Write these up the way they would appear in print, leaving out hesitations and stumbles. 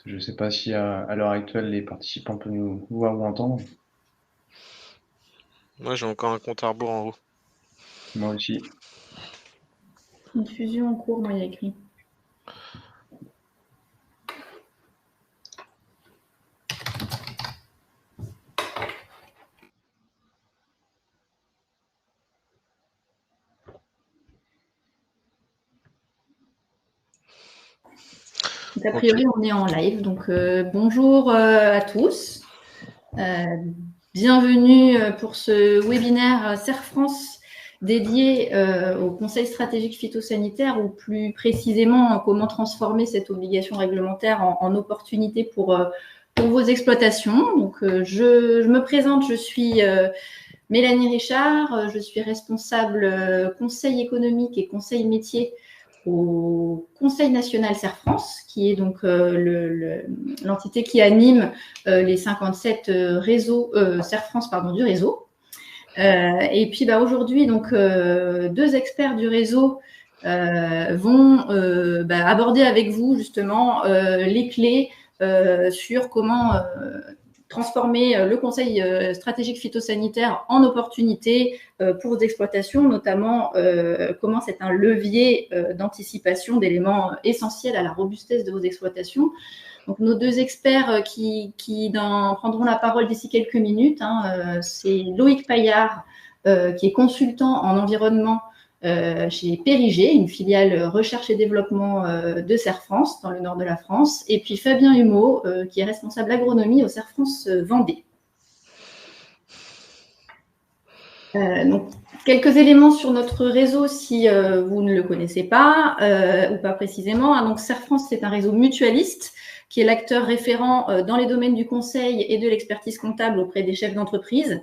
Je ne sais pas si à l'heure actuelle, les participants peuvent nous voir ou entendre. Moi, j'ai encore un compte à rebours en haut. Moi aussi. Une fusion en cours, moi, il y a écrit. Donc, a Ok. priori, on est en live. Donc, bonjour à tous. Bienvenue pour ce webinaire CERF France dédié au Conseil stratégique phytosanitaire, ou plus précisément comment transformer cette obligation réglementaire en opportunité pour vos exploitations. Donc, je me présente, je suis Mélanie Richard, je suis responsable conseil économique et conseil métier au Conseil national CERF France, qui est donc l'entité qui anime les 57 réseaux CERF France du réseau. Et puis aujourd'hui, donc deux experts du réseau vont aborder avec vous justement les clés sur comment transformer le conseil stratégique phytosanitaire en opportunité pour vos exploitations, notamment comment c'est un levier d'anticipation d'éléments essentiels à la robustesse de vos exploitations. Donc, nos deux experts qui prendront la parole d'ici quelques minutes, c'est Loïc Paillard, qui est consultant en environnement chez Périgé, une filiale recherche et développement de CERF France, dans le nord de la France, et puis Fabien Humeau, qui est responsable agronomie au CERF France Vendée. Donc, quelques éléments sur notre réseau si vous ne le connaissez pas ou pas précisément. Donc, CERF France, c'est un réseau mutualiste qui est l'acteur référent dans les domaines du conseil et de l'expertise comptable auprès des chefs d'entreprise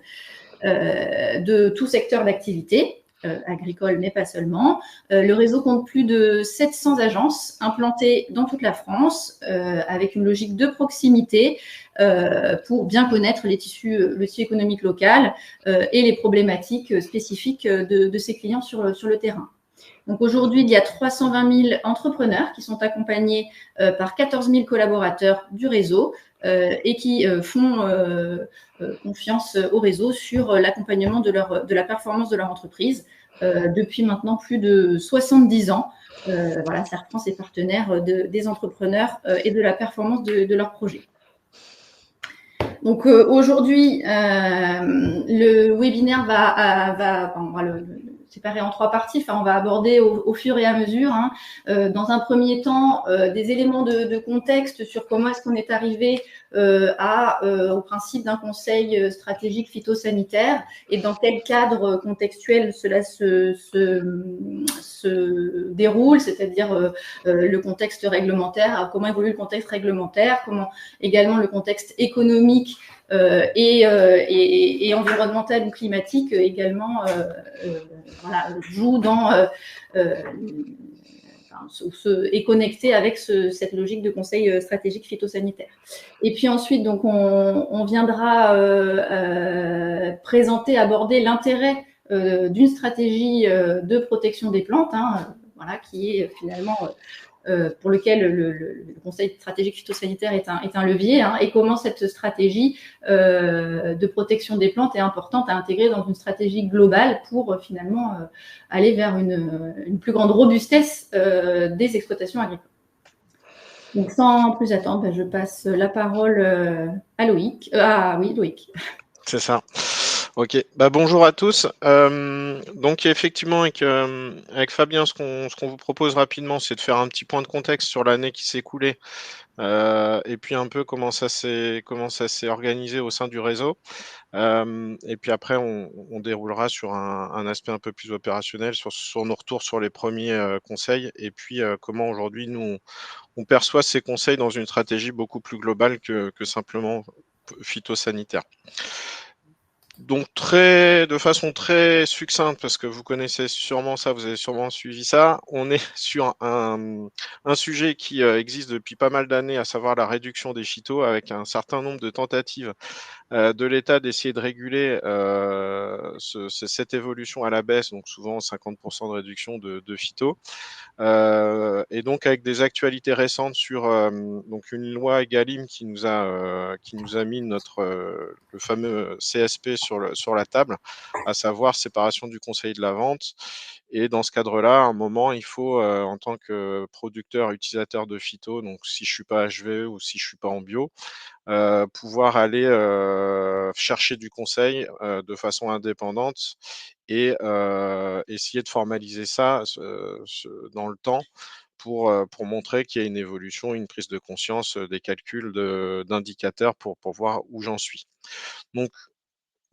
de tout secteur d'activité. Agricole, mais pas seulement. Le réseau compte plus de 700 agences implantées dans toute la France, avec une logique de proximité pour bien connaître le tissu économique local et les problématiques spécifiques de ses clients sur le terrain. Donc aujourd'hui, il y a 320 000 entrepreneurs qui sont accompagnés par 14 000 collaborateurs du réseau et qui font confiance au réseau sur l'accompagnement de la performance de leur entreprise depuis maintenant plus de 70 ans. Voilà, CERF France est partenaire des entrepreneurs et de la performance de leurs projets. Donc aujourd'hui, le webinaire on va le séparer en trois parties. Enfin, on va aborder au fur et à mesure, dans un premier temps, des éléments de contexte sur comment est-ce qu'on est arrivé au principe d'un conseil stratégique phytosanitaire et dans quel cadre contextuel cela se déroule, c'est-à-dire le contexte réglementaire, comment évolue le contexte réglementaire, comment également le contexte économique et environnemental ou climatique également joue dans est connecté avec cette logique de conseil stratégique phytosanitaire. Et puis ensuite, donc, on viendra aborder l'intérêt d'une stratégie de protection des plantes, qui est finalement pour lequel le conseil stratégique phytosanitaire est un levier, et comment cette stratégie de protection des plantes est importante à intégrer dans une stratégie globale pour finalement aller vers une plus grande robustesse des exploitations agricoles. Donc, sans plus attendre, je passe la parole à Loïc. Loïc. C'est ça. Ok. Bonjour à tous. Donc effectivement, avec Fabien, ce qu'on vous propose rapidement, c'est de faire un petit point de contexte sur l'année qui s'est écoulée et puis un peu comment ça s'est organisé au sein du réseau. Et puis après, on déroulera sur un aspect un peu plus opérationnel, sur nos retours sur les premiers conseils, et puis comment aujourd'hui nous on perçoit ces conseils dans une stratégie beaucoup plus globale que simplement phytosanitaire. Donc de façon très succincte, parce que vous connaissez sûrement ça, vous avez sûrement suivi ça, on est sur un sujet qui existe depuis pas mal d'années, à savoir la réduction des phytos, avec un certain nombre de tentatives de l'État d'essayer de réguler cette évolution à la baisse, donc souvent 50% de réduction de phyto. Et donc avec des actualités récentes sur donc une loi Egalim qui nous a mis le fameux CSP sur la table, à savoir séparation du conseil de la vente. Et dans ce cadre-là, à un moment, il faut, en tant que producteur, utilisateur de phyto, donc si je suis pas HVE ou si je suis pas en bio, pouvoir aller chercher du conseil de façon indépendante et essayer de formaliser ça dans le temps pour montrer qu'il y a une évolution, une prise de conscience des calculs d'indicateurs pour voir où j'en suis. Donc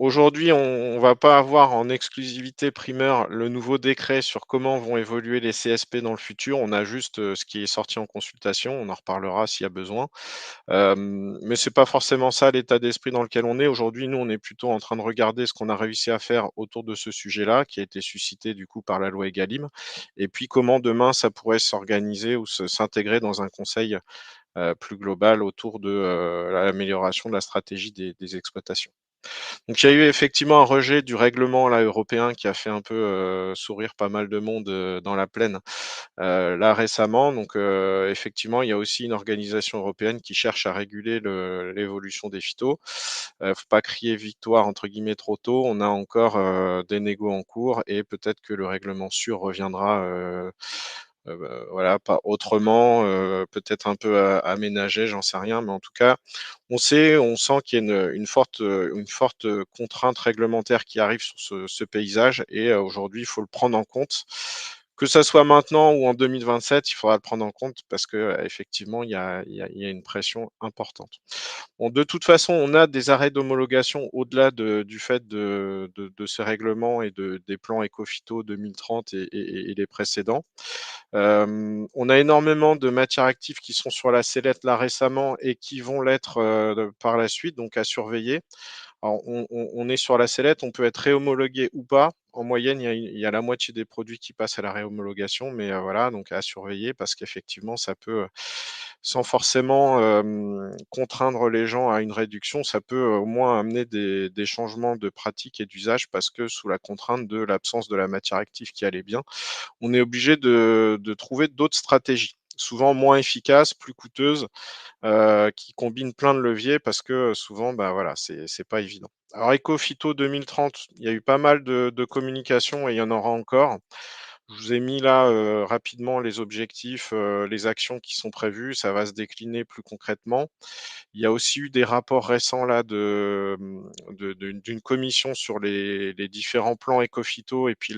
aujourd'hui, on ne va pas avoir en exclusivité primeur le nouveau décret sur comment vont évoluer les CSP dans le futur. On a juste ce qui est sorti en consultation. On en reparlera s'il y a besoin. Mais c'est pas forcément ça l'état d'esprit dans lequel on est. Aujourd'hui, nous, on est plutôt en train de regarder ce qu'on a réussi à faire autour de ce sujet-là, qui a été suscité du coup par la loi Egalim, et puis comment demain ça pourrait s'organiser ou s'intégrer dans un conseil plus global autour de l'amélioration de la stratégie des exploitations. Donc il y a eu effectivement un rejet du règlement là, européen qui a fait un peu sourire pas mal de monde dans la plaine là récemment. Donc effectivement, il y a aussi une organisation européenne qui cherche à réguler l'évolution des phytos. Faut pas crier victoire entre guillemets trop tôt. On a encore des négos en cours et peut-être que le règlement sûr reviendra. Voilà, pas autrement, peut-être un peu aménagé, j'en sais rien, mais en tout cas, on sent qu'il y a une forte contrainte réglementaire qui arrive sur ce paysage et aujourd'hui, il faut le prendre en compte. Que ça soit maintenant ou en 2027, il faudra le prendre en compte parce que effectivement, il y a une pression importante. Bon, de toute façon, on a des arrêts d'homologation au-delà du fait de ces règlements et des plans Ecophyto 2030 et les précédents. On a énormément de matières actives qui sont sur la sellette là récemment et qui vont l'être par la suite, donc à surveiller. Alors, on est sur la sellette, on peut être réhomologué ou pas. En moyenne, il y a la moitié des produits qui passent à la réhomologation, mais voilà, donc à surveiller parce qu'effectivement, ça peut, sans forcément contraindre les gens à une réduction, ça peut au moins amener des changements de pratique et d'usage parce que sous la contrainte de l'absence de la matière active qui allait bien, on est obligé de trouver d'autres stratégies, souvent moins efficaces, plus coûteuses, qui combinent plein de leviers parce que souvent, bah, voilà, c'est pas évident. Alors Ecophyto 2030, il y a eu pas mal de communication et il y en aura encore. Je vous ai mis là, rapidement les objectifs, les actions qui sont prévues. Ça va se décliner plus concrètement. Il y a aussi eu des rapports récents là d'une commission sur les différents plans Ecophyto et puis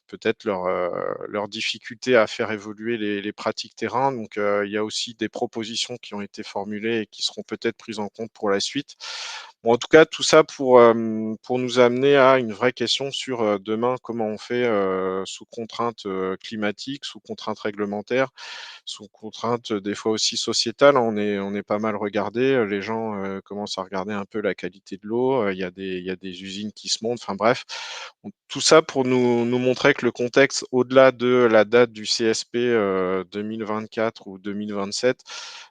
peut-être leur difficulté à faire évoluer les pratiques terrain. Donc, il y a aussi des propositions qui ont été formulées et qui seront peut-être prises en compte pour la suite. Bon, en tout cas, tout ça pour nous amener à une vraie question sur demain, comment on fait sous contrainte climatique, sous contrainte réglementaire, sous contrainte des fois aussi sociétale. On est pas mal regardé. Les gens commencent à regarder un peu la qualité de l'eau. Il y a des usines qui se montent. Enfin bref, tout ça pour nous montrer que le contexte, au-delà de la date du CSP 2024 ou 2027,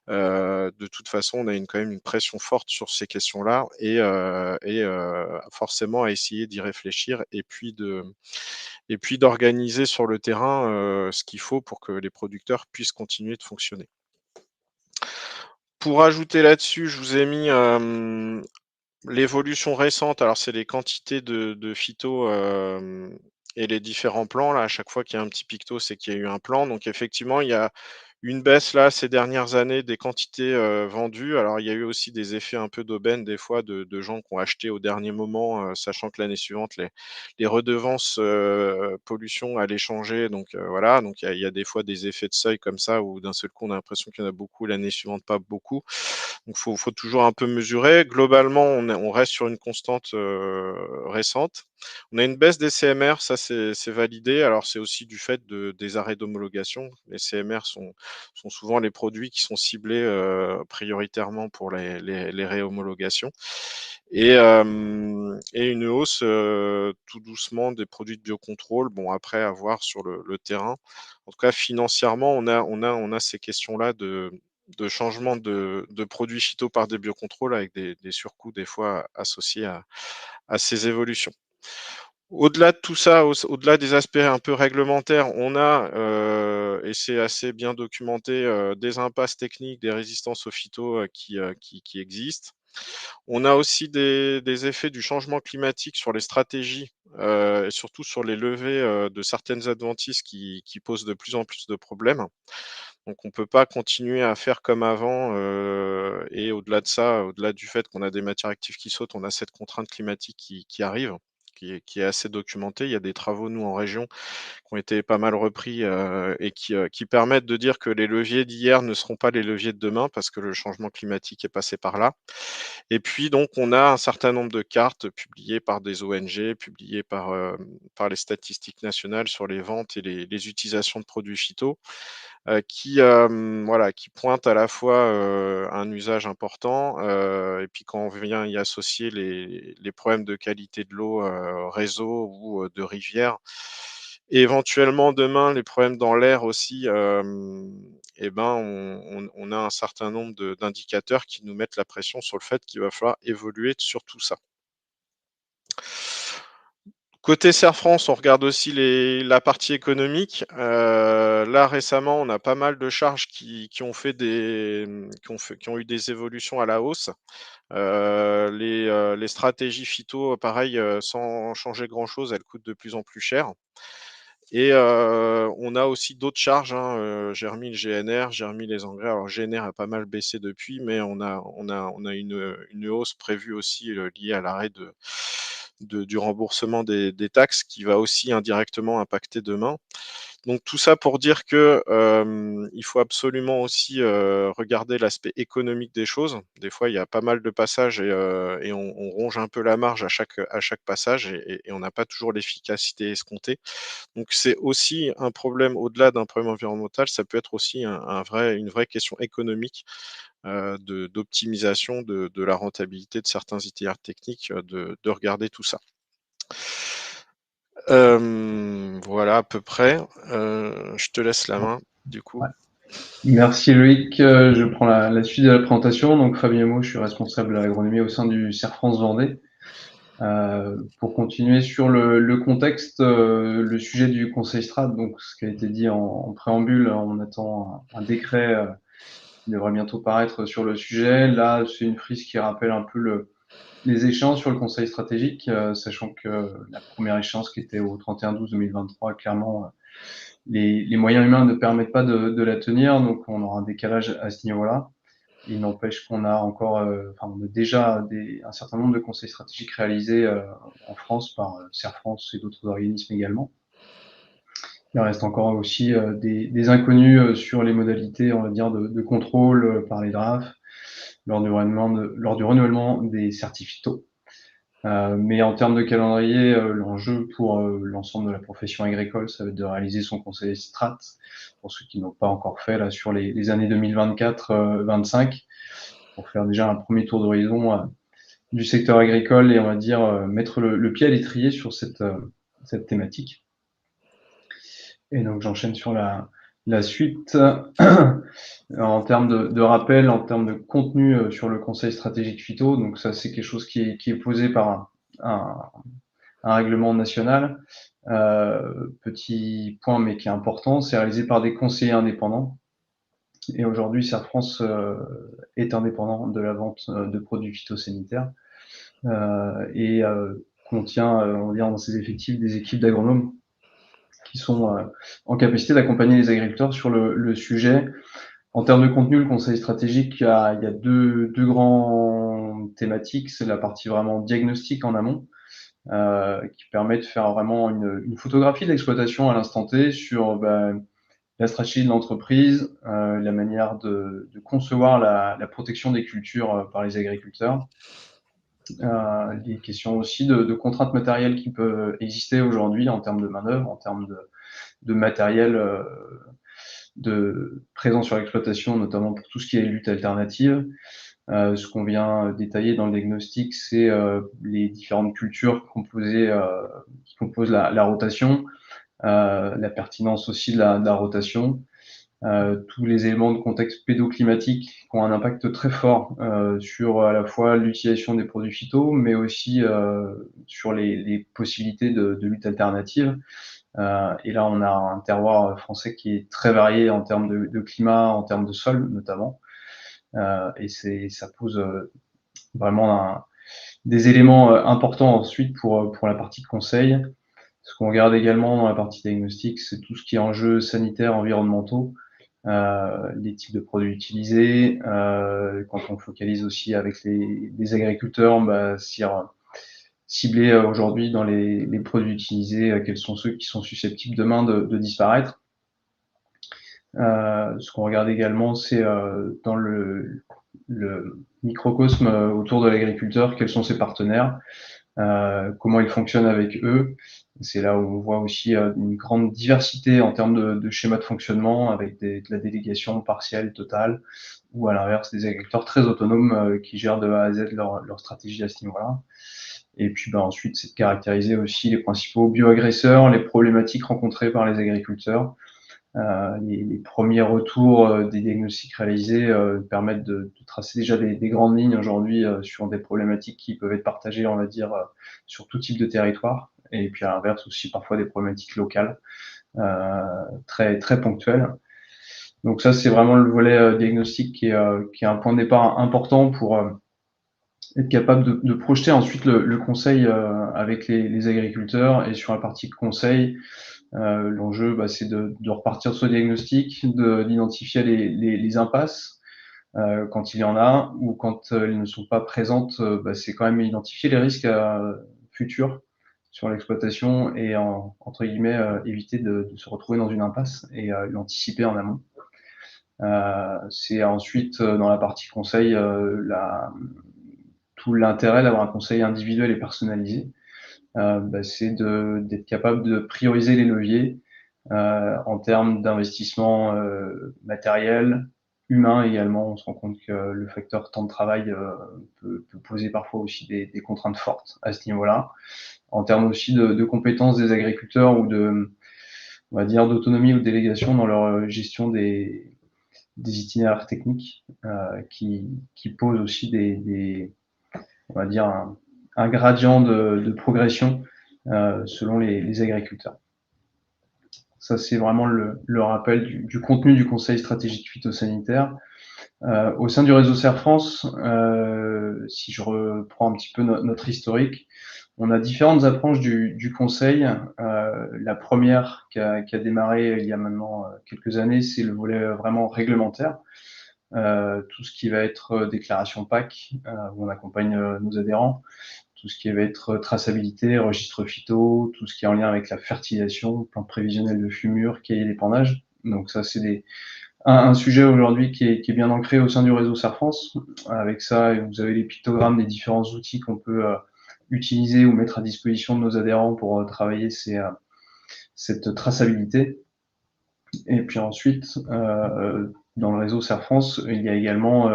de toute façon, on a quand même une pression forte sur ces questions-là et forcément à essayer d'y réfléchir et puis d'organiser sur le terrain ce qu'il faut pour que les producteurs puissent continuer de fonctionner. Pour ajouter là-dessus, je vous ai mis l'évolution récente. Alors, c'est les quantités de phyto et les différents plans. Là, à chaque fois qu'il y a un petit picto, c'est qu'il y a eu un plan. Donc, effectivement, il y a une baisse là ces dernières années des quantités vendues. Alors, il y a eu aussi des effets un peu d'aubaine des fois de gens qui ont acheté au dernier moment, sachant que l'année suivante, les redevances pollution allaient changer. Donc, voilà. Donc, il y a des fois des effets de seuil comme ça où d'un seul coup, on a l'impression qu'il y en a beaucoup, l'année suivante, pas beaucoup. Donc, faut toujours un peu mesurer. Globalement, on reste sur une constante récente. On a une baisse des CMR, ça c'est validé. Alors c'est aussi du fait des arrêts d'homologation. Les CMR sont souvent les produits qui sont ciblés prioritairement pour les réhomologations. Et une hausse tout doucement des produits de biocontrôle. Bon, après, à voir sur le terrain. En tout cas, financièrement, on a ces questions-là de changement de produits phyto par des biocontrôles avec des surcoûts des fois associés à ces évolutions. Au-delà de tout ça, au-delà des aspects un peu réglementaires, on a, et c'est assez bien documenté, des impasses techniques, des résistances aux phyto qui existent. On a aussi des effets du changement climatique sur les stratégies et surtout sur les levées de certaines adventices qui posent de plus en plus de problèmes. Donc on ne peut pas continuer à faire comme avant et au-delà de ça, au-delà du fait qu'on a des matières actives qui sautent, on a cette contrainte climatique qui arrive, qui est assez documentée. Il y a des travaux, nous, en région, qui ont été pas mal repris et qui permettent de dire que les leviers d'hier ne seront pas les leviers de demain parce que le changement climatique est passé par là. Et puis donc on a un certain nombre de cartes publiées par des ONG, publiées par les statistiques nationales sur les ventes et les utilisations de produits phyto, qui pointent à la fois un usage important et puis quand on vient y associer les problèmes de qualité de l'eau, réseau ou de rivière, et éventuellement demain les problèmes dans l'air aussi, et ben on a un certain nombre d'indicateurs qui nous mettent la pression sur le fait qu'il va falloir évoluer sur tout ça. Côté Serre France, on regarde aussi la partie économique. Là récemment, on a pas mal de charges qui ont eu des évolutions à la hausse. Les stratégies phyto, pareil, sans changer grand-chose, elles coûtent de plus en plus cher. Et on a aussi d'autres charges, hein, j'ai remis le GNR, j'ai remis les engrais. Alors GNR a pas mal baissé depuis, mais on a une hausse prévue aussi liée à l'arrêt du remboursement des taxes qui va aussi indirectement impacter demain. Donc tout ça pour dire que il faut absolument aussi regarder l'aspect économique des choses. Des fois, il y a pas mal de passages et on ronge un peu la marge à chaque passage et on n'a pas toujours l'efficacité escomptée. Donc c'est aussi un problème, au-delà d'un problème environnemental, ça peut être aussi une vraie question économique d'optimisation de la rentabilité de certains itinéraires techniques, de regarder tout ça. Voilà à peu près. Je te laisse la main, du coup. Ouais. Merci Loïc. Je prends la suite de la présentation. Donc Fabien Mo, je suis responsable de l'agronomie au sein du Serre France Vendée. Pour continuer sur le contexte, le sujet du Conseil Strat, donc ce qui a été dit en préambule, on attend un décret qui devrait bientôt paraître sur le sujet. Là, c'est une frise qui rappelle un peu les échéances sur le Conseil stratégique, sachant que la première échéance qui était au 31/12/2023, clairement, les moyens humains ne permettent pas de la tenir, donc on aura un décalage à ce niveau-là. Il n'empêche qu'on a encore, on a déjà un certain nombre de conseils stratégiques réalisés en France par Serre France et d'autres organismes également. Il reste encore aussi des inconnus sur les modalités, on va dire, de contrôle par les DRAF lors du renouvellement des certificats. Mais en termes de calendrier, l'enjeu pour l'ensemble de la profession agricole, ça va être de réaliser son conseil strat, pour ceux qui n'ont pas encore fait là sur les années 2024-25, pour faire déjà un premier tour d'horizon du secteur agricole et on va dire mettre le pied à l'étrier sur cette thématique. Et donc j'enchaîne sur la suite. En termes de rappel, en termes de contenu sur le conseil stratégique phyto, donc ça c'est quelque chose qui est posé par un règlement national. Petit point mais qui est important, c'est réalisé par des conseillers indépendants. Et aujourd'hui, Serre France est indépendant de la vente de produits phytosanitaires et contient, on va dire, dans ses effectifs des équipes d'agronomes qui sont en capacité d'accompagner les agriculteurs sur le sujet. En termes de contenu, le conseil stratégique, il y a deux grandes thématiques. C'est la partie vraiment diagnostic en amont, qui permet de faire vraiment une photographie de l'exploitation à l'instant T sur la stratégie de l'entreprise, la manière de concevoir la protection des cultures par les agriculteurs. Les questions aussi de contraintes matérielles qui peuvent exister aujourd'hui en termes de main-d'œuvre, en termes de matériel de présent sur l'exploitation, notamment pour tout ce qui est lutte alternative. Ce qu'on vient détailler dans le diagnostic, c'est les différentes cultures qui composent la rotation, la pertinence aussi de la rotation, tous les éléments de contexte pédoclimatique qui ont un impact très fort sur à la fois l'utilisation des produits phyto, mais aussi sur les possibilités de lutte alternative. Et là, on a un terroir français qui est très varié en termes de climat, en termes de sol notamment. Et ça pose vraiment des éléments importants ensuite pour la partie conseil. Ce qu'on regarde également dans la partie diagnostic, c'est tout ce qui est enjeux sanitaires, environnementaux, les types de produits utilisés. Quand on focalise aussi avec les agriculteurs, cibler aujourd'hui dans les produits utilisés, quels sont ceux qui sont susceptibles demain de disparaître. Ce qu'on regarde également, c'est dans le microcosme autour de l'agriculteur, quels sont ses partenaires, comment il fonctionne avec eux. C'est là où on voit aussi une grande diversité en termes de schémas de fonctionnement, avec de la délégation partielle, totale, ou à l'inverse des agriculteurs très autonomes qui gèrent de A à Z leur stratégie à ce niveau-là. Et puis ensuite, c'est de caractériser aussi les principaux bioagresseurs, les problématiques rencontrées par les agriculteurs. Les premiers retours des diagnostics réalisés permettent de tracer déjà des grandes lignes aujourd'hui sur des problématiques qui peuvent être partagées, on va dire, sur tout type de territoire. Et puis à l'inverse aussi parfois des problématiques locales très, très ponctuelles. Donc ça, c'est vraiment le volet diagnostic qui est un point de départ important pour être capable de projeter ensuite le conseil avec les agriculteurs. Et sur la partie conseil, l'enjeu, c'est de repartir de ce diagnostic, d'identifier les impasses quand il y en a, ou quand elles ne sont pas présentes, c'est quand même identifier les risques futurs sur l'exploitation et entre guillemets éviter de se retrouver dans une impasse et l'anticiper en amont. C'est ensuite dans la partie conseil tout l'intérêt d'avoir un conseil individuel et personnalisé. C'est d'être capable de prioriser les leviers en termes d'investissement matériel, humain également. On se rend compte que le facteur temps de travail peut poser parfois aussi des contraintes fortes à ce niveau-là. En termes aussi de compétences des agriculteurs ou on va dire, d'autonomie ou de délégation dans leur gestion des itinéraires techniques qui posent aussi on va dire, un gradient de progression selon les agriculteurs. Ça, c'est vraiment le rappel du contenu du Conseil stratégique phytosanitaire. Au sein du réseau Serre France, si je reprends un petit peu notre historique, on a différentes approches du Conseil. La première qui a démarré il y a maintenant quelques années, c'est le volet vraiment réglementaire. Tout ce qui va être déclaration PAC, où on accompagne nos adhérents, tout ce qui va être traçabilité, registre phyto, tout ce qui est en lien avec la fertilisation, plan prévisionnel de fumure, cahier d'épandage. Donc ça, c'est un sujet aujourd'hui qui est bien ancré au sein du réseau Serre France. Avec ça, vous avez les pictogrammes des différents outils qu'on peut utiliser ou mettre à disposition de nos adhérents pour travailler cette traçabilité. Et puis ensuite, dans le réseau Serre France, il y a également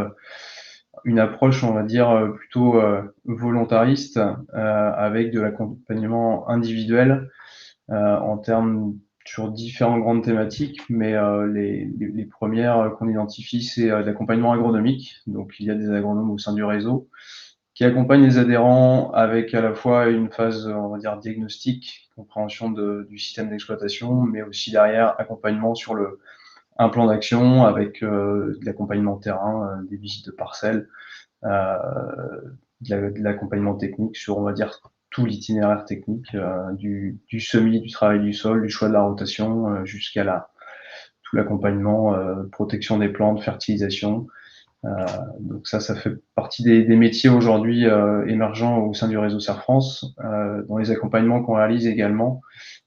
une approche, on va dire, plutôt volontariste, avec de l'accompagnement individuel en termes sur différentes grandes thématiques, mais les premières qu'on identifie, c'est l'accompagnement agronomique. Donc il y a des agronomes au sein du réseau qui accompagnent les adhérents avec à la fois une phase, on va dire, diagnostique, compréhension du système d'exploitation, mais aussi derrière accompagnement sur un plan d'action avec de l'accompagnement terrain, des visites de parcelles, de l'accompagnement technique sur, on va dire, tout l'itinéraire technique, du semis, du travail du sol, du choix de la rotation, jusqu'à tout l'accompagnement, protection des plantes, fertilisation. Donc ça fait partie des métiers aujourd'hui émergents au sein du réseau Serre France. Dans les accompagnements qu'on réalise également,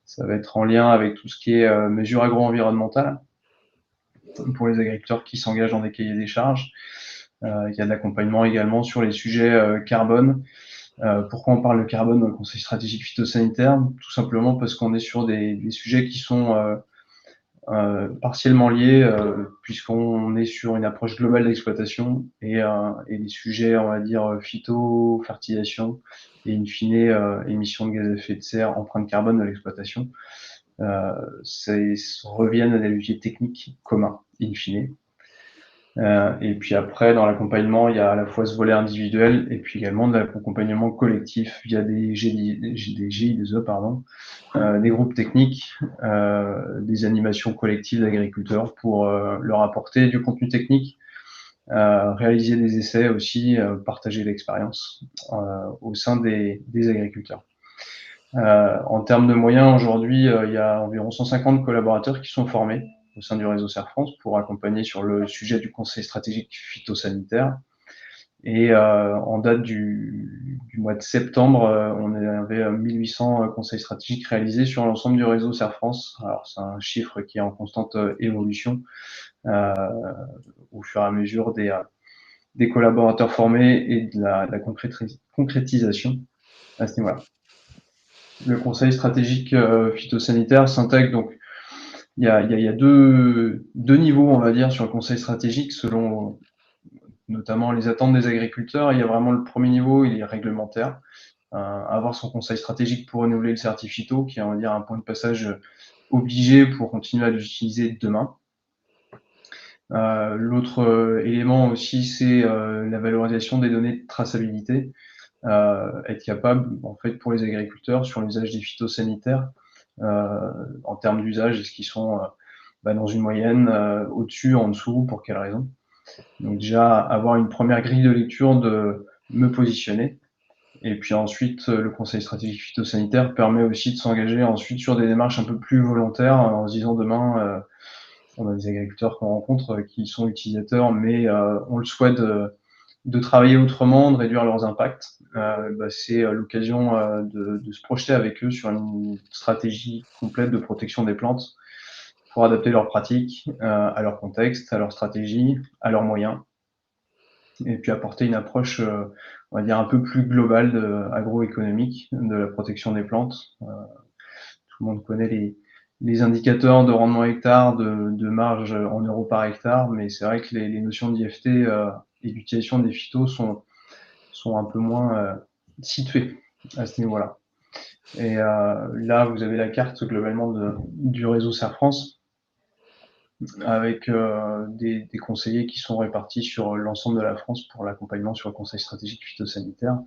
ça va être en lien avec tout ce qui est mesures agro-environnementales pour les agriculteurs qui s'engagent dans des cahiers des charges. Il y a de l'accompagnement également sur les sujets carbone Pourquoi on parle de carbone dans le conseil stratégique phytosanitaire? Tout simplement parce qu'on est sur des sujets qui sont partiellement liés, puisqu'on est sur une approche globale d'exploitation et les sujets, on va dire, phyto, fertilisation et in fine, émissions de gaz à effet de serre, empreinte carbone de l'exploitation, reviennent à des leviers techniques communs, in fine. Et puis après, dans l'accompagnement, il y a à la fois ce volet individuel et puis également de l'accompagnement collectif via des GIDE, pardon, des groupes techniques, des animations collectives d'agriculteurs pour leur apporter du contenu technique, réaliser des essais aussi, partager l'expérience au sein des agriculteurs. En termes de moyens, aujourd'hui, il y a environ 150 collaborateurs qui sont formés au sein du réseau Serre France pour accompagner sur le sujet du conseil stratégique phytosanitaire. Et en date du mois de septembre, on avait 1800 conseils stratégiques réalisés sur l'ensemble du réseau Serre France. Alors c'est un chiffre qui est en constante évolution au fur et à mesure des collaborateurs formés et de la concrétisation à ce niveau-là. Le conseil stratégique phytosanitaire s'intègre donc. Il y a deux niveaux, on va dire, sur le conseil stratégique selon notamment les attentes des agriculteurs. Il y a vraiment le premier niveau, il est réglementaire. Avoir son conseil stratégique pour renouveler le certificat phyto, qui est, on va dire, un point de passage obligé pour continuer à l'utiliser demain. L'autre élément aussi, c'est la valorisation des données de traçabilité. Être capable, en fait, pour les agriculteurs, sur l'usage des phytosanitaires, en termes d'usage, est-ce qu'ils sont dans une moyenne, au-dessus, en dessous, pour quelles raisons? Donc déjà, avoir une première grille de lecture de me positionner. Et puis ensuite, le conseil stratégique phytosanitaire permet aussi de s'engager ensuite sur des démarches un peu plus volontaires en se disant demain, on a des agriculteurs qu'on rencontre qui sont utilisateurs, mais on le souhaite de travailler autrement, de réduire leurs impacts. C'est l'occasion de se projeter avec eux sur une stratégie complète de protection des plantes pour adapter leurs pratiques à leur contexte, à leur stratégie, à leurs moyens, et puis apporter une approche, on va dire, un peu plus globale agroéconomique de la protection des plantes. Tout le monde connaît les indicateurs de rendement hectare, de marge en euros par hectare, mais c'est vrai que les notions d'IFT et d'utilisation des phytos sont un peu moins situées à ce niveau-là. Et là, vous avez la carte globalement du réseau Serre France, avec des conseillers qui sont répartis sur l'ensemble de la France pour l'accompagnement sur le conseil stratégique phytosanitaire.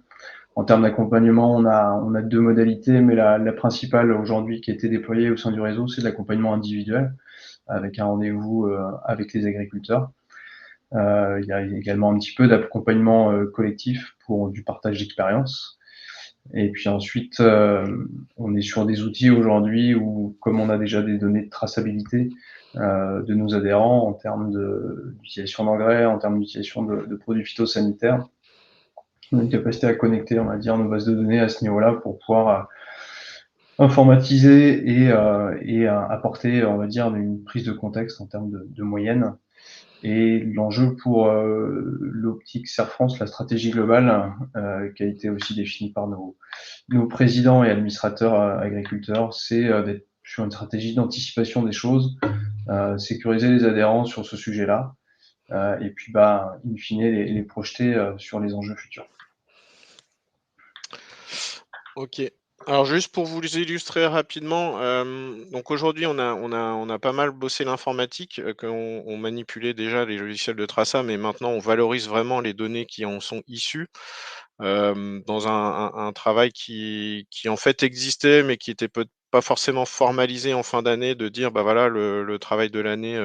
En termes d'accompagnement, on a deux modalités, mais la principale aujourd'hui qui a été déployée au sein du réseau, c'est de l'accompagnement individuel, avec un rendez-vous avec les agriculteurs. Il y a également un petit peu d'accompagnement collectif pour du partage d'expérience. Et puis ensuite, on est sur des outils aujourd'hui où, comme on a déjà des données de traçabilité de nos adhérents en termes d'utilisation d'engrais, en termes d'utilisation de produits phytosanitaires, on a une capacité à connecter, on va dire, nos bases de données à ce niveau-là pour pouvoir informatiser et apporter, on va dire, une prise de contexte en termes de moyenne. Et l'enjeu pour l'optique Serre France, la stratégie globale, qui a été aussi définie par nos présidents et administrateurs agriculteurs, c'est d'être sur une stratégie d'anticipation des choses, sécuriser les adhérents sur ce sujet-là, et puis in fine les projeter sur les enjeux futurs. Ok. Alors juste pour vous illustrer rapidement, donc aujourd'hui on a pas mal bossé l'informatique, qu'on manipulait déjà les logiciels de traçat, mais maintenant on valorise vraiment les données qui en sont issues, dans un travail qui en fait existait, mais qui était pas forcément formalisé en fin d'année, de dire bah voilà le travail de l'année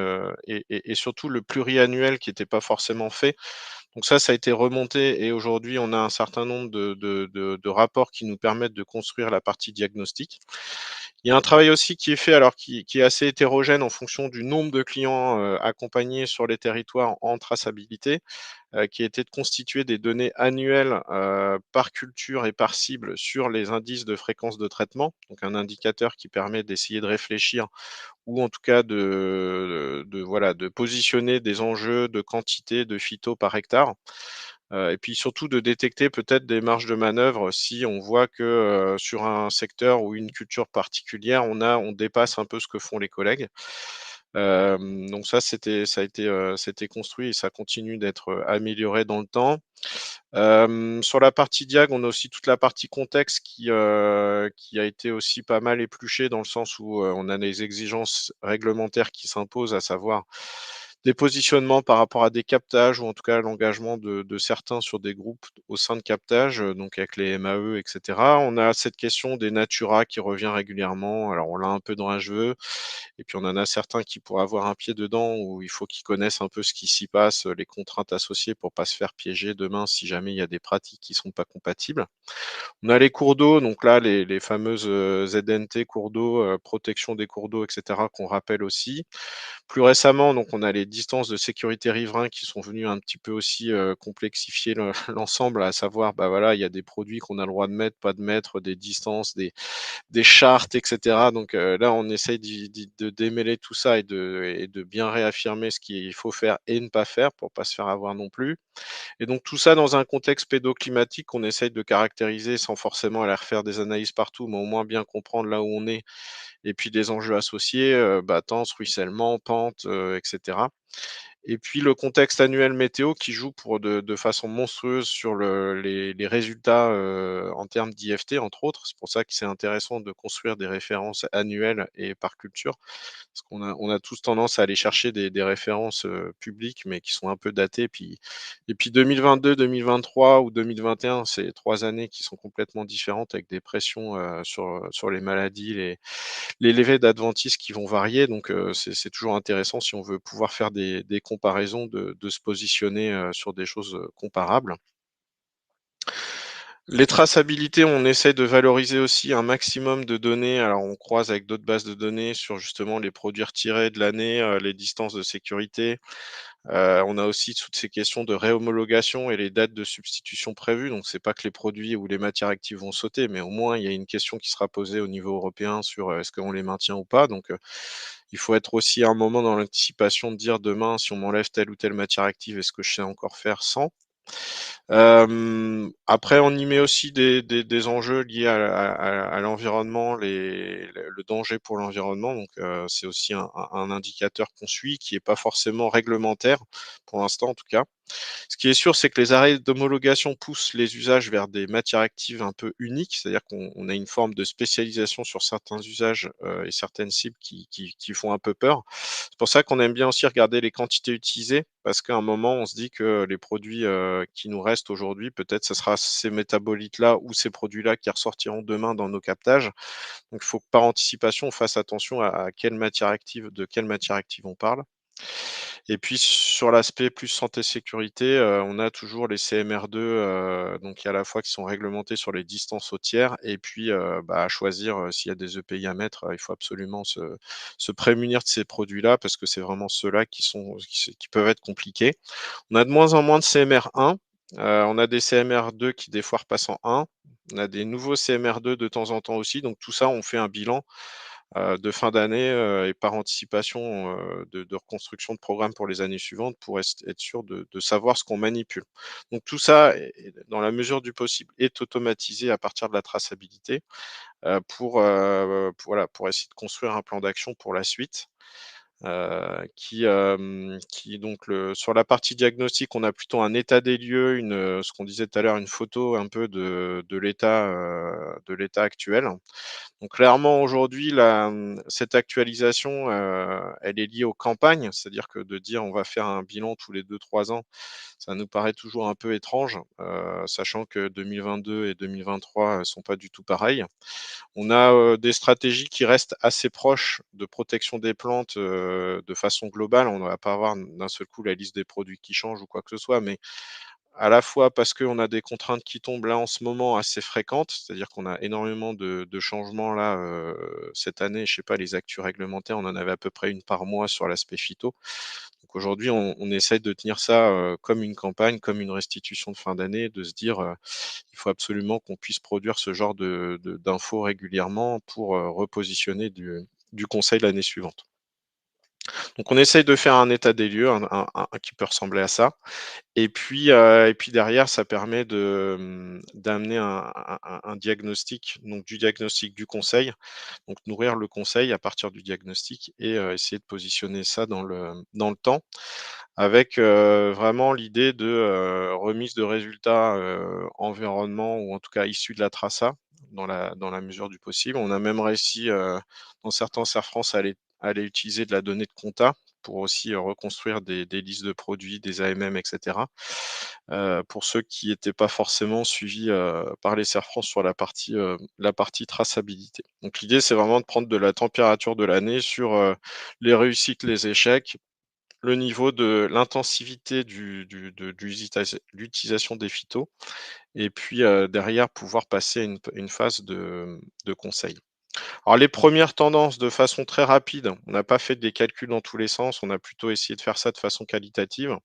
et surtout le pluriannuel qui n'était pas forcément fait. Donc ça a été remonté et aujourd'hui, on a un certain nombre de rapports qui nous permettent de construire la partie diagnostic. Il y a un travail aussi qui est fait, alors qui est assez hétérogène en fonction du nombre de clients accompagnés sur les territoires en traçabilité, qui était de constituer des données annuelles par culture et par cible sur les indices de fréquence de traitement, donc un indicateur qui permet d'essayer de réfléchir ou en tout cas de positionner des enjeux de quantité de phyto par hectare. Et puis surtout de détecter peut-être des marges de manœuvre si on voit que, sur un secteur ou une culture particulière, on dépasse un peu ce que font les collègues. Donc c'était construit et ça continue d'être, amélioré dans le temps. Sur la partie diag, on a aussi toute la partie contexte qui a été aussi pas mal épluchée dans le sens où, on a des exigences réglementaires qui s'imposent, à savoir des positionnements par rapport à des captages ou en tout cas l'engagement de certains sur des groupes au sein de captage, donc avec les MAE et cetera. On a cette question des Natura qui revient régulièrement. Alors on l'a un peu dans un jeu et puis on en a certains qui pourraient avoir un pied dedans où il faut qu'ils connaissent un peu ce qui s'y passe, les contraintes associées pour pas se faire piéger demain si jamais il y a des pratiques qui sont pas compatibles. On a les cours d'eau, donc là les fameuses, ZNT cours d'eau, protection des cours d'eau et cetera qu'on rappelle aussi. Plus récemment, donc on a les distances de sécurité riverains qui sont venus un petit peu aussi, complexifier l'ensemble, à savoir, bah, voilà, il y a des produits qu'on a le droit de mettre, pas de mettre, des distances, des chartes et cetera. Donc là, on essaye de démêler tout ça et de bien réaffirmer ce qu'il faut faire et ne pas faire pour pas se faire avoir non plus. Et donc tout ça dans un contexte pédoclimatique qu'on essaye de caractériser sans forcément aller refaire des analyses partout, mais au moins bien comprendre là où on est et puis des enjeux associés, battance, ruissellement, pente, et cetera. Et puis le contexte annuel météo qui joue pour de façon monstrueuse sur les résultats, en termes d'IFT, entre autres. C'est pour ça que c'est intéressant de construire des références annuelles et par culture. Parce qu'on a tous tendance à aller chercher des références, publiques, mais qui sont un peu datées. Et puis 2022-2023 ou 2021, c'est 3 années qui sont complètement différentes avec des pressions, sur les maladies, les levées d'adventistes qui vont varier. Donc, c'est toujours intéressant si on veut pouvoir faire des comparaisons de se positionner, sur des choses, comparables. Les traçabilités, on essaie de valoriser aussi un maximum de données. Alors, on croise avec d'autres bases de données sur justement les produits retirés de l'année, les distances de sécurité. On a aussi toutes ces questions de réhomologation et les dates de substitution prévues. Donc, c'est pas que les produits ou les matières actives vont sauter, mais au moins il y a une question qui sera posée au niveau européen sur, est-ce qu'on les maintient ou pas? Donc, il faut être aussi à un moment dans l'anticipation de dire: «Demain, si on m'enlève telle ou telle matière active, est-ce que je sais encore faire sans?» Après on y met aussi des enjeux liés à l'environnement, le danger pour l'environnement. Donc, c'est aussi un indicateur qu'on suit qui est pas forcément réglementaire, pour l'instant en tout cas. Ce qui est sûr, c'est que les arrêts d'homologation poussent les usages vers des matières actives un peu uniques, c'est-à-dire qu'on a une forme de spécialisation sur certains usages, et certaines cibles qui font un peu peur. C'est pour ça qu'on aime bien aussi regarder les quantités utilisées, parce qu'à un moment, on se dit que les produits, qui nous restent aujourd'hui, peut-être ce sera ces métabolites-là ou ces produits-là qui ressortiront demain dans nos captages. Donc il faut que par anticipation, on fasse attention à quelle matière active de quelle matière active on parle. Et puis sur l'aspect plus santé sécurité, on a toujours les CMR2, donc à la fois qui sont réglementés sur les distances au tiers et puis, à choisir, s'il y a des EPI à mettre, il faut absolument se prémunir de ces produits-là parce que c'est vraiment ceux-là qui peuvent être compliqués. On a de moins en moins de CMR1, on a des CMR2 qui des fois repassent en 1. On a des nouveaux CMR2 de temps en temps aussi, donc tout ça, on fait un bilan de fin d'année, et par anticipation, de reconstruction de programme pour les années suivantes pour être sûr de savoir ce qu'on manipule. Donc tout ça est dans la mesure du possible est automatisé à partir de la traçabilité, voilà, pour essayer de construire un plan d'action pour la suite. Qui donc sur la partie diagnostic, on a plutôt un état des lieux, ce qu'on disait tout à l'heure, une photo un peu de l'état actuel. Donc clairement aujourd'hui cette actualisation, elle est liée aux campagnes, c'est-à-dire que de dire: «On va faire un bilan tous les 2-3 ans», ça nous paraît toujours un peu étrange, sachant que 2022 et 2023, sont pas du tout pareils. On a, des stratégies qui restent assez proches de protection des plantes, de façon globale. On ne va pas avoir d'un seul coup la liste des produits qui change ou quoi que ce soit, mais à la fois parce qu'on a des contraintes qui tombent là en ce moment assez fréquentes, c'est-à-dire qu'on a énormément de changements là, cette année. Je sais pas, les actus réglementaires, on en avait à peu près une par mois sur l'aspect phyto. Donc aujourd'hui, on essaie de tenir ça, comme une campagne, comme une restitution de fin d'année, de se dire, il faut absolument qu'on puisse produire ce genre d'infos régulièrement pour, repositionner du conseil l'année suivante. Donc on essaye de faire un état des lieux qui peut ressembler à ça. Et puis derrière, ça permet d'amener un diagnostic, donc du diagnostic du conseil, donc nourrir le conseil à partir du diagnostic et essayer de positionner ça dans le temps avec vraiment l'idée de remise de résultats environnement ou en tout cas issus de la traça dans la mesure du possible. On a même réussi dans certains Serre France à aller utiliser de la donnée de compta pour aussi reconstruire des listes de produits, des AMM, etc. Pour ceux qui n'étaient pas forcément suivis par les Serre France sur la partie traçabilité. Donc l'idée, c'est vraiment de prendre de la température de l'année sur les réussites, les échecs, le niveau de l'intensivité de l'utilisation des phytos et puis derrière pouvoir passer à une phase de conseil. Alors les premières tendances de façon très rapide, on n'a pas fait des calculs dans tous les sens, on a plutôt essayé de faire ça de façon qualitative.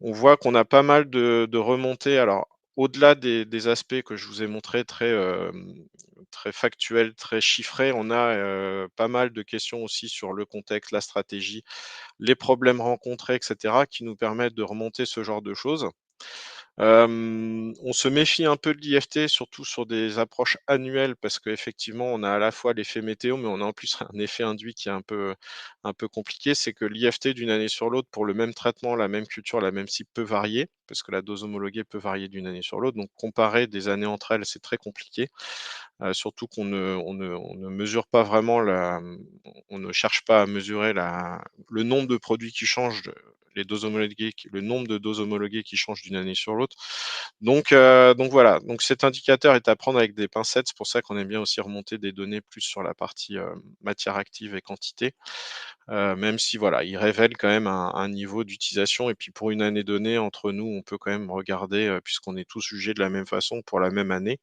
On voit qu'on a pas mal de remontées. Alors au-delà des aspects que je vous ai montrés très factuels, très chiffrés, on a pas mal de questions aussi sur le contexte, la stratégie, les problèmes rencontrés, et cetera, qui nous permettent de remonter ce genre de choses. On se méfie un peu de l'IFT, surtout sur des approches annuelles, parce qu'effectivement, on a à la fois l'effet météo, mais on a en plus un effet induit qui est un peu compliqué. C'est que l'IFT d'une année sur l'autre, pour le même traitement, la même culture, la même cible, peut varier, parce que la dose homologuée peut varier d'une année sur l'autre. Donc comparer des années entre elles, c'est très compliqué. Surtout on ne mesure pas vraiment on ne cherche pas à mesurer le nombre de produits qui changent, les doses homologuées, le nombre de doses homologuées qui changent d'une année sur l'autre. Donc voilà, donc cet indicateur est à prendre avec des pincettes, c'est pour ça qu'on aime bien aussi remonter des données plus sur la partie matière active et quantité, même si voilà, il révèle quand même un niveau d'utilisation et puis pour une année donnée, entre nous, on peut quand même regarder, puisqu'on est tous jugés de la même façon pour la même année.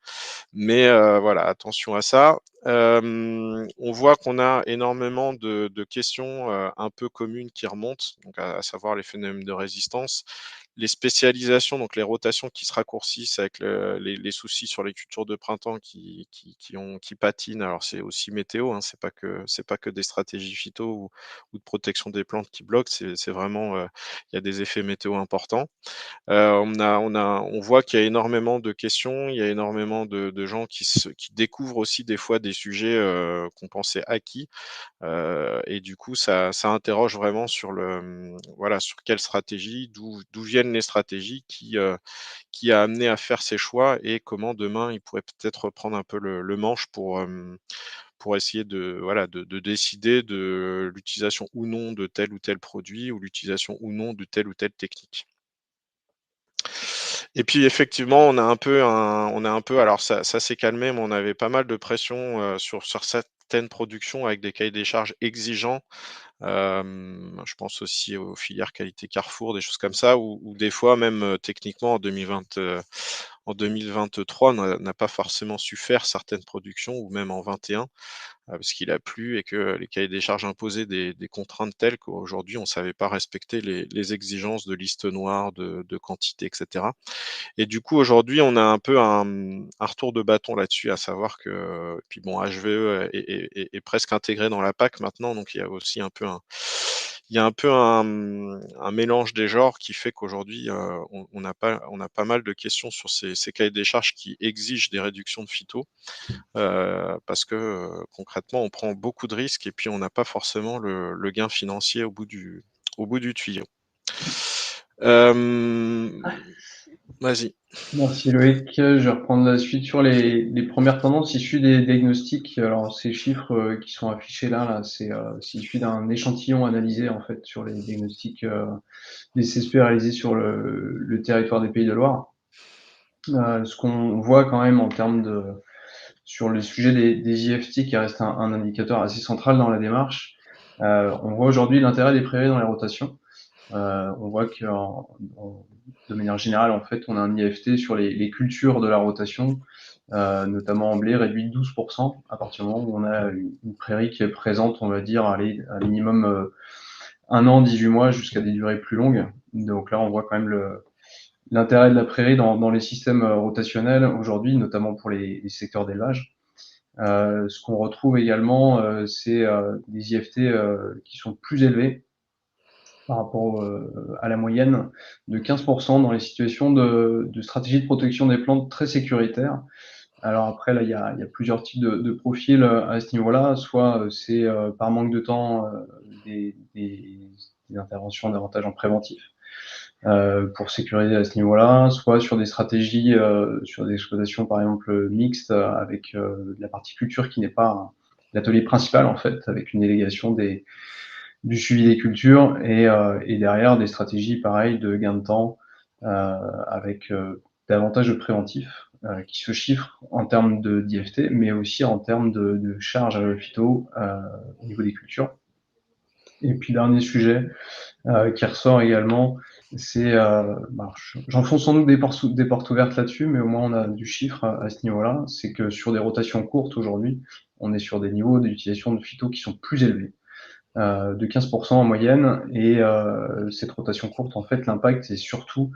Mais voilà, attention à ça. On voit qu'on a énormément de questions un peu communes qui remontent, donc à savoir les phénomènes de résistance, les spécialisations, donc les rotations qui se raccourcissent avec les soucis sur les cultures de printemps qui patinent. Alors c'est aussi météo, hein, c'est pas que des stratégies phyto ou de protection des plantes qui bloquent, c'est vraiment il y a des effets météo importants. On voit qu'il y a énormément de questions, il y a énormément de gens qui découvrent aussi des fois des sujets qu'on pensait acquis. Et du coup, ça interroge vraiment sur voilà, sur quelle stratégie, d'où viennent les stratégies qui a amené à faire ces choix et comment demain ils pourraient peut-être reprendre un peu le manche pour essayer voilà, de décider de l'utilisation ou non de tel ou tel produit ou l'utilisation ou non de telle ou telle technique. Et puis effectivement, on a un peu alors ça s'est calmé, mais on avait pas mal de pression, sur certaines productions avec des cahiers des charges exigeants. Je pense aussi aux filières qualité Carrefour, des choses comme ça, où des fois même, techniquement en 2023, on n'a pas forcément su faire certaines productions ou même en 21, parce qu'il a plu et que les cahiers des charges imposaient des contraintes telles qu'aujourd'hui on ne savait pas respecter les exigences de liste noire, de quantité, et cetera. Et du coup, aujourd'hui, on a un peu un retour de bâton là-dessus, à savoir que puis bon, HVE est presque intégré dans la PAC maintenant, donc il y a aussi un peu un mélange des genres qui fait qu'aujourd'hui, on a pas mal de questions sur ces cahiers des charges qui exigent des réductions de phyto, parce que, concrètement, on prend beaucoup de risques et puis on n'a pas forcément le gain financier au bout du tuyau. Vas-y. Merci Loïc. Je vais reprendre la suite sur les premières tendances issues des diagnostics. Alors ces chiffres qui sont affichés là, c'est issu d'un échantillon analysé en fait sur les diagnostics des CSP réalisés sur le territoire des Pays de Loire. Ce qu'on voit quand même en termes sur le sujet des IFT qui reste un indicateur assez central dans la démarche, on voit aujourd'hui l'intérêt des prairies dans les rotations. On voit que de manière générale, en fait, on a un IFT sur les cultures de la rotation, notamment en blé, réduit de 12% à partir du moment où on a une prairie qui est présente, on va dire, allez, à minimum 1 an, 18 mois, jusqu'à des durées plus longues. Donc là, on voit quand même l'intérêt de la prairie dans les systèmes rotationnels aujourd'hui, notamment pour les secteurs d'élevage. Ce qu'on retrouve également, c'est des IFT qui sont plus élevés, par rapport à la moyenne, de 15% dans les situations de stratégie de protection des plantes très sécuritaires. Alors après, là, il y a plusieurs types de profils à ce niveau-là. Soit c'est par manque de temps des interventions davantage en préventif pour sécuriser à ce niveau-là, soit sur des stratégies, sur des exploitations par exemple mixtes avec de la partie culture qui n'est pas l'atelier principal en fait, avec une délégation du suivi des cultures et derrière des stratégies pareilles de gain de temps avec davantage de préventif qui se chiffrent en termes d'IFT, mais aussi en termes de charge phyto au niveau des cultures. Et puis dernier sujet qui ressort également, c'est, j'enfonce sans doute des portes ouvertes là-dessus, mais au moins on a du chiffre à ce niveau-là, c'est que sur des rotations courtes aujourd'hui, on est sur des niveaux d'utilisation de phyto qui sont plus élevés, de 15% en moyenne, et cette rotation courte, en fait, l'impact est surtout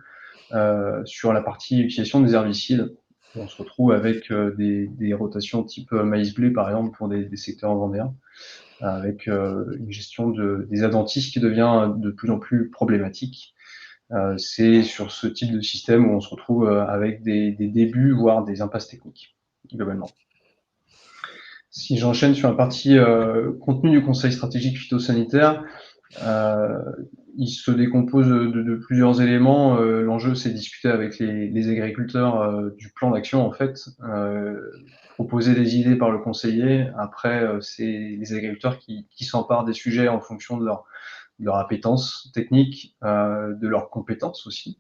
sur la partie utilisation des herbicides. On se retrouve avec des rotations type maïs-blé, par exemple, pour des secteurs vendéens, avec une gestion des adventices qui devient de plus en plus problématique. C'est sur ce type de système où on se retrouve avec des débuts, voire des impasses techniques, globalement. Si j'enchaîne sur la partie contenu du conseil stratégique phytosanitaire, il se décompose de plusieurs éléments. L'enjeu, c'est de discuter avec les agriculteurs du plan d'action, en fait, proposer des idées par le conseiller. Après, c'est les agriculteurs qui s'emparent des sujets en fonction de leur appétence technique, de leurs compétences aussi.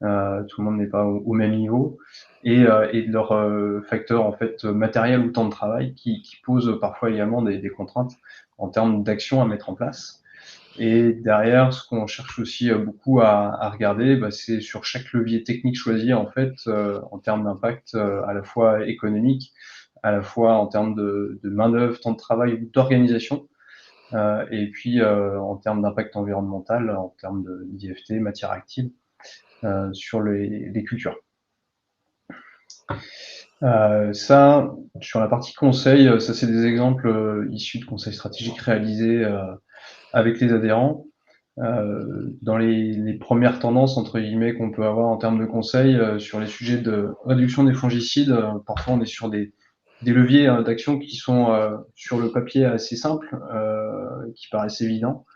Tout le monde n'est pas au même niveau, et de leurs facteurs en fait matériels ou temps de travail qui posent parfois également des contraintes en termes d'action à mettre en place. Et derrière, ce qu'on cherche aussi beaucoup à regarder, c'est sur chaque levier technique choisi en fait, en termes d'impact à la fois économique, à la fois en termes de main-d'œuvre, temps de travail ou d'organisation, et puis en termes d'impact environnemental, en termes d'IFT, matière active, sur les cultures. Ça, sur la partie conseil, ça c'est des exemples issus de conseils stratégiques réalisés avec les adhérents. Dans les premières tendances, entre guillemets, qu'on peut avoir en termes de conseils sur les sujets de réduction des fongicides, parfois on est sur des leviers d'action qui sont sur le papier assez simples, qui paraissent évidents,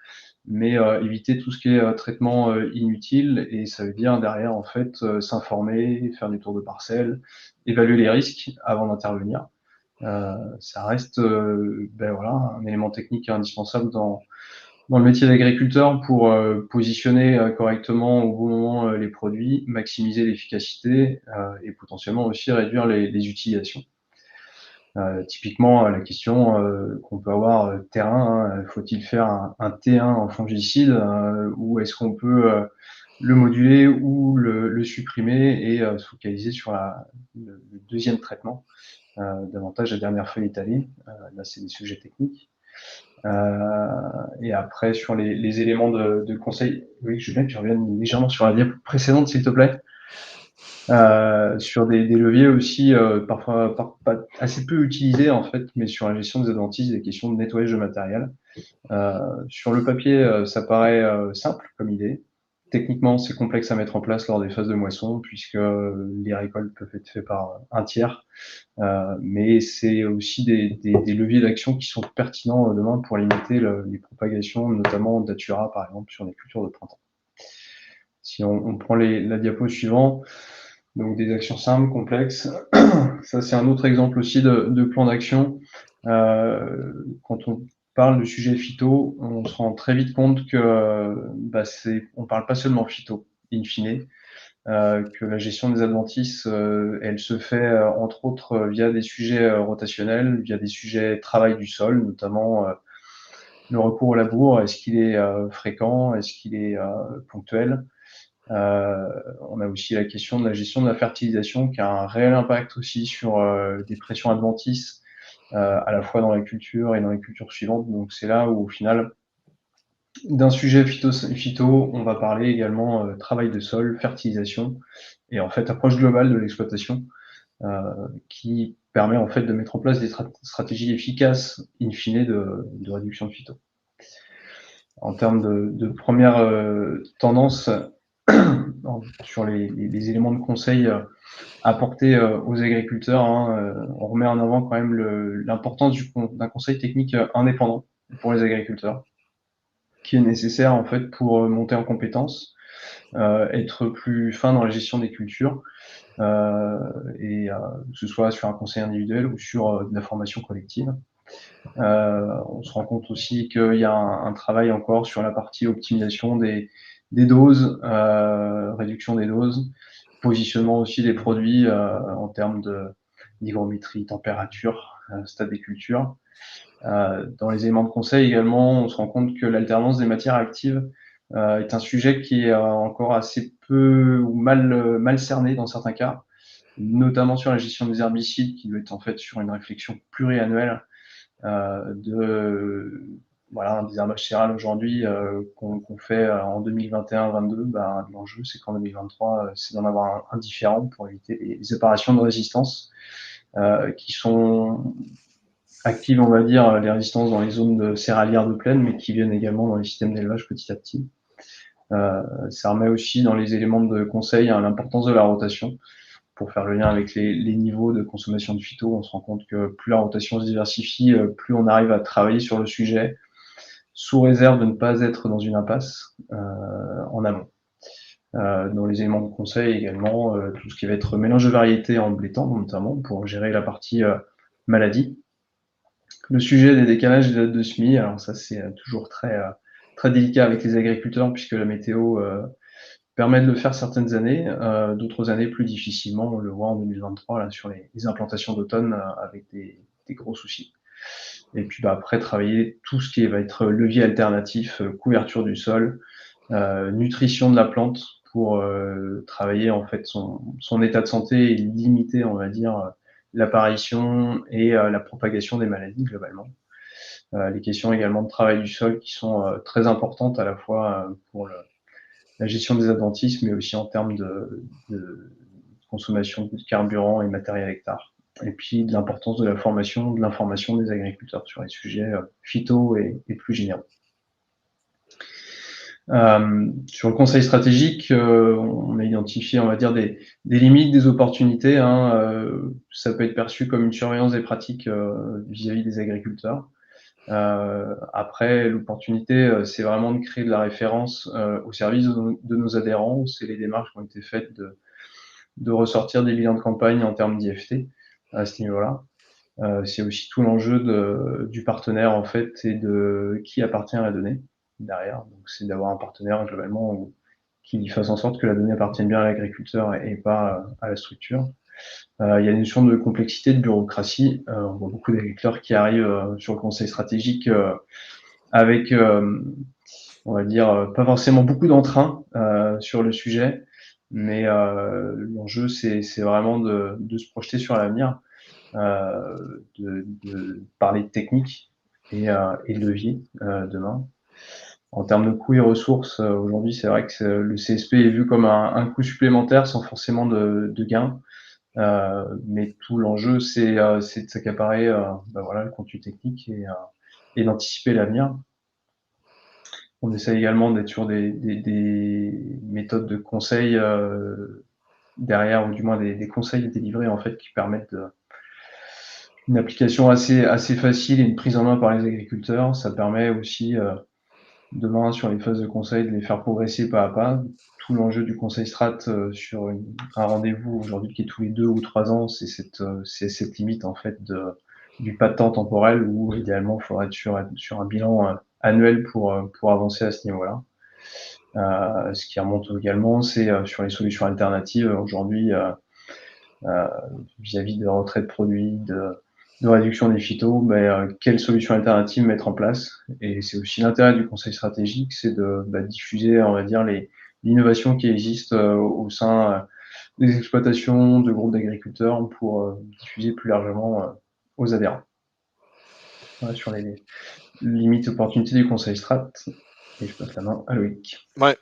mais éviter tout ce qui est traitement inutile, et ça veut dire derrière en fait s'informer, faire des tours de parcelles, évaluer les risques avant d'intervenir. Ça reste voilà, un élément technique indispensable dans le métier d'agriculteur pour positionner correctement au bon moment les produits, maximiser l'efficacité et potentiellement aussi réduire les utilisations. Typiquement, la question qu'on peut avoir terrain, hein, faut-il faire un T1 en fongicide ou est-ce qu'on peut le moduler ou le supprimer et se focaliser sur le deuxième traitement, davantage la dernière feuille étalée. Là, c'est des sujets techniques. Et après, sur les éléments de conseil, oui, Julien, tu reviennes légèrement sur la diapo précédente, s'il te plaît. Sur des leviers aussi parfois pas assez peu utilisés en fait, mais sur la gestion des adventices, des questions de nettoyage de matériel. Sur le papier, ça paraît simple comme idée. Techniquement, c'est complexe à mettre en place lors des phases de moisson, puisque les récoltes peuvent être faites par un tiers. Mais c'est aussi des leviers d'action qui sont pertinents demain pour limiter les propagations, notamment de datura, par exemple, sur les cultures de printemps. Si on prend la diapo suivante, donc des actions simples, complexes. Ça, c'est un autre exemple aussi de plan d'action. Quand on parle de sujet phyto, on se rend très vite compte que on parle pas seulement phyto, in fine, que la gestion des adventices, elle se fait entre autres via des sujets rotationnels, via des sujets travail du sol, notamment le recours au labour. Est-ce qu'il est fréquent? Est-ce qu'il est ponctuel? On a aussi la question de la gestion de la fertilisation qui a un réel impact aussi sur des pressions adventices à la fois dans la culture et dans les cultures suivantes. Donc c'est là où au final, d'un sujet phyto, on va parler également travail de sol, fertilisation et en fait approche globale de l'exploitation qui permet en fait de mettre en place des stratégies efficaces in fine de réduction de phyto. en termes de première tendance sur les éléments de conseil apportés aux agriculteurs, hein, on remet en avant quand même l'importance d'un conseil technique indépendant pour les agriculteurs, qui est nécessaire en fait pour monter en compétences, être plus fin dans la gestion des cultures, et que ce soit sur un conseil individuel ou sur de la formation collective. On se rend compte aussi qu'il y a un travail encore sur la partie optimisation des doses, réduction des doses, positionnement aussi des produits en termes d'hygrométrie, température, stade des cultures. Dans les éléments de conseil également, on se rend compte que l'alternance des matières actives est un sujet qui est encore assez peu ou mal cerné dans certains cas, notamment sur la gestion des herbicides, qui doit être en fait sur une réflexion pluriannuelle voilà, un désherbage céréal aujourd'hui qu'on fait en 2021-22, ben, l'enjeu c'est qu'en 2023, c'est d'en avoir un différent pour éviter les apparitions de résistance qui sont actives, on va dire, les résistances dans les zones céréalières de plaine, mais qui viennent également dans les systèmes d'élevage petit à petit. Ça remet aussi dans les éléments de conseil à l'importance de la rotation. Pour faire le lien avec les niveaux de consommation de phyto, on se rend compte que plus la rotation se diversifie, plus on arrive à travailler sur le sujet, sous réserve de ne pas être dans une impasse en amont. Dans les éléments de conseil également, tout ce qui va être mélange de variétés en blé tendre notamment, pour gérer la partie maladie. Le sujet des décalages des dates de semis, alors ça c'est toujours très délicat avec les agriculteurs, puisque la météo permet de le faire certaines années, d'autres années plus difficilement. On le voit en 2023 là, sur les implantations d'automne avec des gros soucis. Et puis après, travailler tout ce qui va être levier alternatif, couverture du sol, nutrition de la plante pour travailler en fait son état de santé et limiter, on va dire, l'apparition et la propagation des maladies globalement. Les questions également de travail du sol qui sont très importantes à la fois pour la gestion des adventistes, mais aussi en termes de consommation de carburant et matériel hectare. Et puis de l'importance de la formation, de l'information des agriculteurs sur les sujets phyto et plus généraux. Sur le conseil stratégique, on a identifié, on va dire, des limites, des opportunités. Hein, ça peut être perçu comme une surveillance des pratiques vis-à-vis des agriculteurs. Après, l'opportunité, c'est vraiment de créer de la référence au service de nos adhérents. C'est les démarches qui ont été faites de ressortir des bilans de campagne en termes d'IFT à ce niveau-là. C'est aussi tout l'enjeu du partenaire en fait et de qui appartient à la donnée derrière. Donc c'est d'avoir un partenaire globalement qui fasse en sorte que la donnée appartienne bien à l'agriculteur et pas à la structure. Il y a une notion de complexité, de bureaucratie. On voit beaucoup d'agriculteurs qui arrivent sur le conseil stratégique avec, on va dire, pas forcément beaucoup d'entrain sur le sujet, mais l'enjeu, c'est vraiment de se projeter sur l'avenir, de parler de technique et de levier demain. En termes de coûts et ressources, aujourd'hui, c'est vrai que le CSP est vu comme un coût supplémentaire sans forcément de gain. Mais tout l'enjeu, c'est de s'accaparer voilà, le contenu technique et d'anticiper l'avenir. On essaie également d'être sur des méthodes de conseil derrière, ou du moins des conseils délivrés en fait, qui permettent une application assez facile et une prise en main par les agriculteurs. Ça permet aussi demain, sur les phases de conseil, de les faire progresser pas à pas. Tout l'enjeu du conseil strat sur un rendez-vous aujourd'hui qui est tous les 2 ou 3 ans, c'est cette limite en fait du pas de temps temporel où idéalement il faudrait être sur un bilan annuel pour avancer à ce niveau-là. Ce qui remonte également, c'est sur les solutions alternatives aujourd'hui vis-à-vis de retrait de produits, de réduction des phytos, quelles solutions alternatives mettre en place. Et c'est aussi l'intérêt du conseil stratégique, c'est de diffuser, on va dire, l'innovation qui existe au sein des exploitations, de groupes d'agriculteurs pour diffuser plus largement aux adhérents. Voilà, sur les limites et opportunités du conseil strat. Et je passe la main à Loïc. Ouais.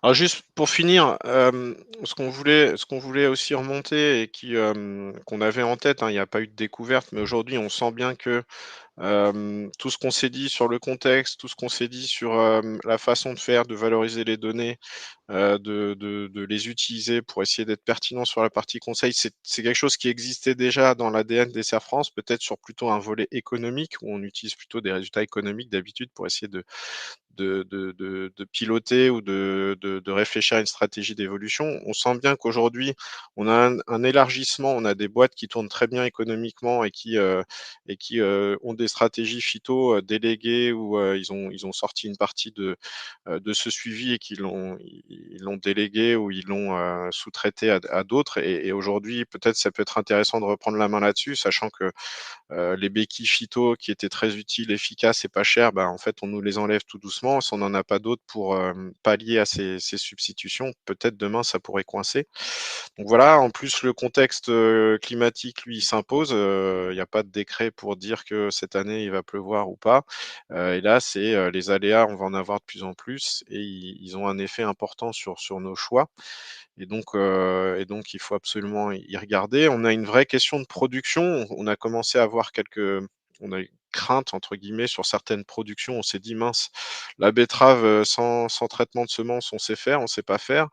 Alors juste pour finir, ce qu'on voulait aussi remonter et qu'on avait en tête, hein, il n'y a pas eu de découverte, mais aujourd'hui on sent bien que tout ce qu'on s'est dit sur le contexte, tout ce qu'on s'est dit sur la façon de faire, de valoriser les données, de les utiliser pour essayer d'être pertinent sur la partie conseil, c'est quelque chose qui existait déjà dans l'ADN d'Essar France, peut-être sur plutôt un volet économique, où on utilise plutôt des résultats économiques d'habitude pour essayer de piloter ou de réfléchir à une stratégie d'évolution. On sent bien qu'aujourd'hui, on a un élargissement, on a des boîtes qui tournent très bien économiquement et qui ont des stratégies phyto déléguées ou ils ont sorti une partie de ce suivi et ils l'ont délégué ou ils l'ont sous-traité à d'autres. Et aujourd'hui, peut-être ça peut être intéressant de reprendre la main là-dessus, sachant que les béquilles phyto qui étaient très utiles, efficaces et pas chères, en fait, on nous les enlève tout doucement. Si on n'en a pas d'autres pour pallier à ces substitutions, peut-être demain, ça pourrait coincer. Donc voilà, en plus, le contexte climatique, lui, s'impose. Il n'y a pas de décret pour dire que cette année, il va pleuvoir ou pas. Et là, c'est les aléas, on va en avoir de plus en plus et ils ont un effet important sur nos choix. Et donc, il faut absolument y regarder. On a une vraie question de production. On a commencé à avoir on a eu crainte entre guillemets sur certaines productions. On s'est dit mince, la betterave sans traitement de semences, on sait faire, on sait pas faire.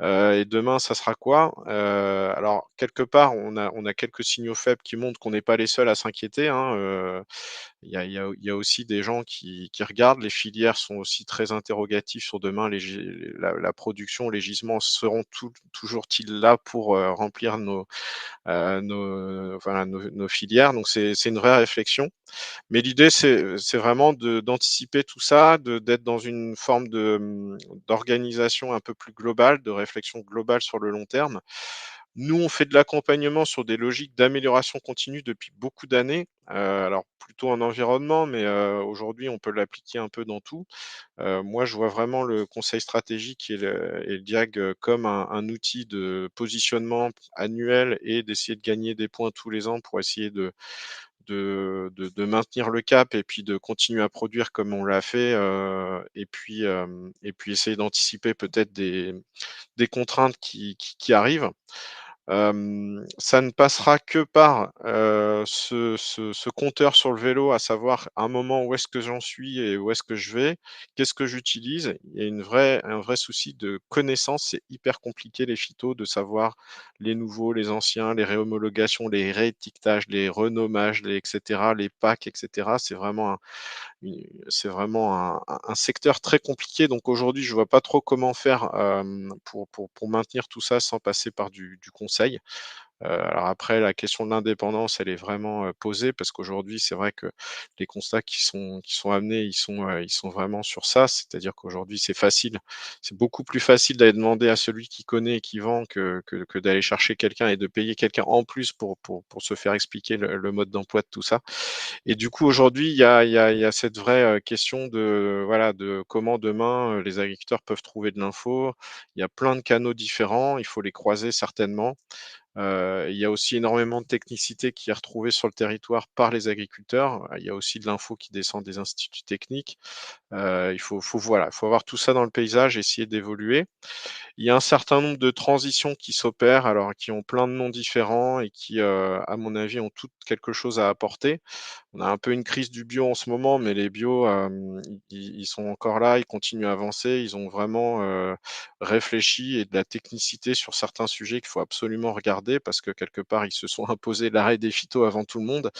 Et demain, ça sera quoi? Alors quelque part, on a quelques signaux faibles qui montrent qu'on n'est pas les seuls à s'inquiéter, hein. Il y a aussi des gens qui regardent. Les filières sont aussi très interrogatives sur demain. La production, les gisements seront toujours-ils là pour remplir voilà, nos filières? Donc c'est une vraie réflexion. Mais l'idée, c'est vraiment d'anticiper tout ça, d'être dans une forme d'organisation un peu plus globale, de réflexion globale sur le long terme. Nous, on fait de l'accompagnement sur des logiques d'amélioration continue depuis beaucoup d'années. Alors plutôt en environnement, mais aujourd'hui, on peut l'appliquer un peu dans tout. Moi, je vois vraiment le conseil stratégique et le diag comme un outil de positionnement annuel et d'essayer de gagner des points tous les ans pour essayer de maintenir le cap et puis de continuer à produire comme on l'a fait, et puis essayer d'anticiper peut-être des contraintes qui arrivent. Ça ne passera que par ce compteur sur le vélo, à savoir un moment où est-ce que j'en suis et où est-ce que je vais, qu'est-ce que j'utilise. Il y a un vrai souci de connaissance. C'est hyper compliqué les phytos de savoir les nouveaux, les anciens, les réhomologations, les réétiquetages, les renommages, etc., les packs, etc. C'est vraiment un secteur très compliqué. Donc aujourd'hui, je vois pas trop comment faire pour maintenir tout ça sans passer par du conseil. Alors après, la question de l'indépendance, elle est vraiment posée parce qu'aujourd'hui, c'est vrai que les constats qui sont amenés, ils sont vraiment sur ça. C'est-à-dire qu'aujourd'hui, c'est beaucoup plus facile d'aller demander à celui qui connaît et qui vend que d'aller chercher quelqu'un et de payer quelqu'un en plus pour se faire expliquer le mode d'emploi de tout ça. Et du coup, aujourd'hui, il y a cette vraie question de, voilà, de comment demain les agriculteurs peuvent trouver de l'info. Il y a plein de canaux différents, il faut les croiser certainement. Il y a aussi énormément de technicité qui est retrouvée sur le territoire par les agriculteurs. Il y a aussi de l'info qui descend des instituts techniques. Voilà, il faut avoir tout ça dans le paysage, essayer d'évoluer. Il y a un certain nombre de transitions qui s'opèrent, alors qui ont plein de noms différents et qui, à mon avis, ont toutes quelque chose à apporter. On a un peu une crise du bio en ce moment, mais les bio, ils sont encore là, ils continuent à avancer. Ils ont vraiment réfléchi et de la technicité sur certains sujets qu'il faut absolument regarder parce que quelque part, ils se sont imposés l'arrêt des phytos avant tout le monde.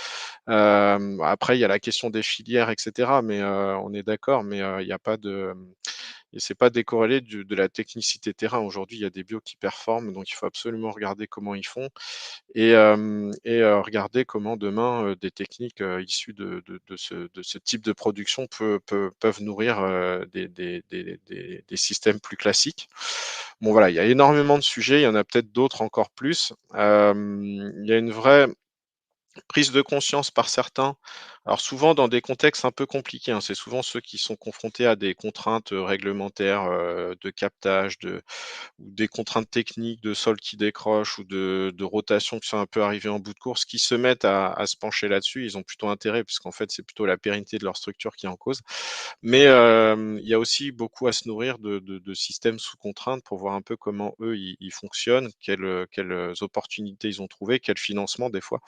Après, il y a la question des filières, etc. Mais on est d'accord, mais il n'y a pas de et c'est pas décorrélé de la technicité terrain. Aujourd'hui, il y a des bios qui performent, donc il faut absolument regarder comment ils font et regarder comment demain, des techniques, issues de ce type de production peuvent nourrir, des systèmes plus classiques. Bon voilà, il y a énormément de sujets, il y en a peut-être d'autres encore plus. Il y a une vraie prise de conscience par certains Alors souvent dans des contextes un peu compliqués, hein, c'est souvent ceux qui sont confrontés à des contraintes, réglementaires, de captage, ou des contraintes techniques de sol qui décrochent ou de rotation qui sont un peu arrivées en bout de course, qui se mettent à se pencher là-dessus. Ils ont plutôt intérêt puisqu'en fait, c'est plutôt la pérennité de leur structure qui est en cause. Mais, il y a aussi beaucoup à se nourrir de systèmes sous contrainte pour voir un peu comment eux, ils fonctionnent, quelles opportunités ils ont trouvées, quel financement des fois.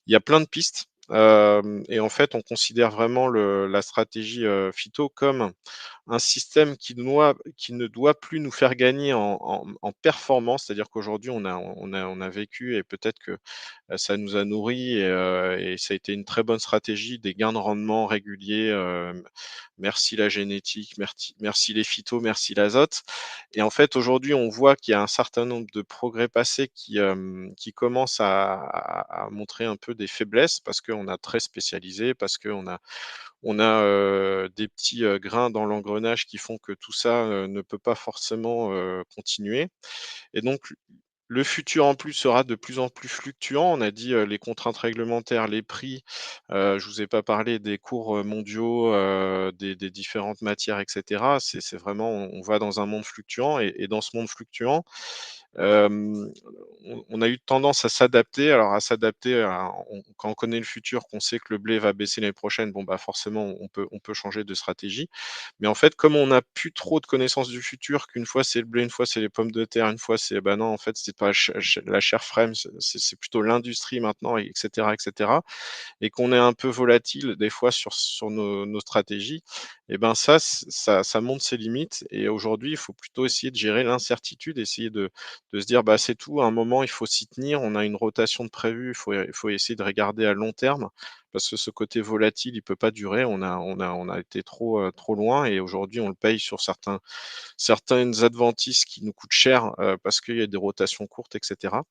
Il y a plein de pistes, et en fait, on considère vraiment la stratégie, phyto comme un système qui ne doit plus nous faire gagner en performance. C'est-à-dire qu'aujourd'hui, on a vécu et peut-être que, ça nous a nourris et ça a été une très bonne stratégie, des gains de rendement réguliers, merci la génétique, merci les phytos, merci l'azote. Et en fait, aujourd'hui, on voit qu'il y a un certain nombre de progrès passés qui commencent à montrer un peu des faiblesses parce qu'on a très spécialisé, parce qu'on a, des petits, grains dans l'engrenage qui font que tout ça, ne peut pas forcément, continuer. Et donc le futur en plus sera de plus en plus fluctuant. On a dit, les contraintes réglementaires, les prix, je vous ai pas parlé des cours, mondiaux, des différentes matières et cetera. C'est vraiment on va dans un monde fluctuant et dans ce monde fluctuant, Hem, on a eu tendance à s'adapter. Alors à s'adapter à quand on connaît le futur, qu'on sait que le blé va baisser l'année prochaine, bon, bah, forcément on peut changer de stratégie. Mais en fait, comme on n'a plus trop de connaissances du futur, qu'une fois c'est le blé, une fois c'est les pommes de terre, une fois c'est bah, non, en fait, c'est pas la chair frêne, c'est plutôt l'industrie maintenant et cetera et cetera, et qu'on est un peu volatile des fois sur nos stratégies, et ben ça montre ses limites. Et aujourd'hui, il faut plutôt essayer de gérer l'incertitude, essayer de se dire: «Bah, c'est tout, à un moment, il faut s'y tenir, on a une rotation de prévue, il faut essayer de regarder à long terme», parce que ce côté volatile, il peut pas durer. On a été trop loin et aujourd'hui, on le paye sur certaines adventices qui nous coûtent cher, parce qu'il y a des rotations courtes et cetera.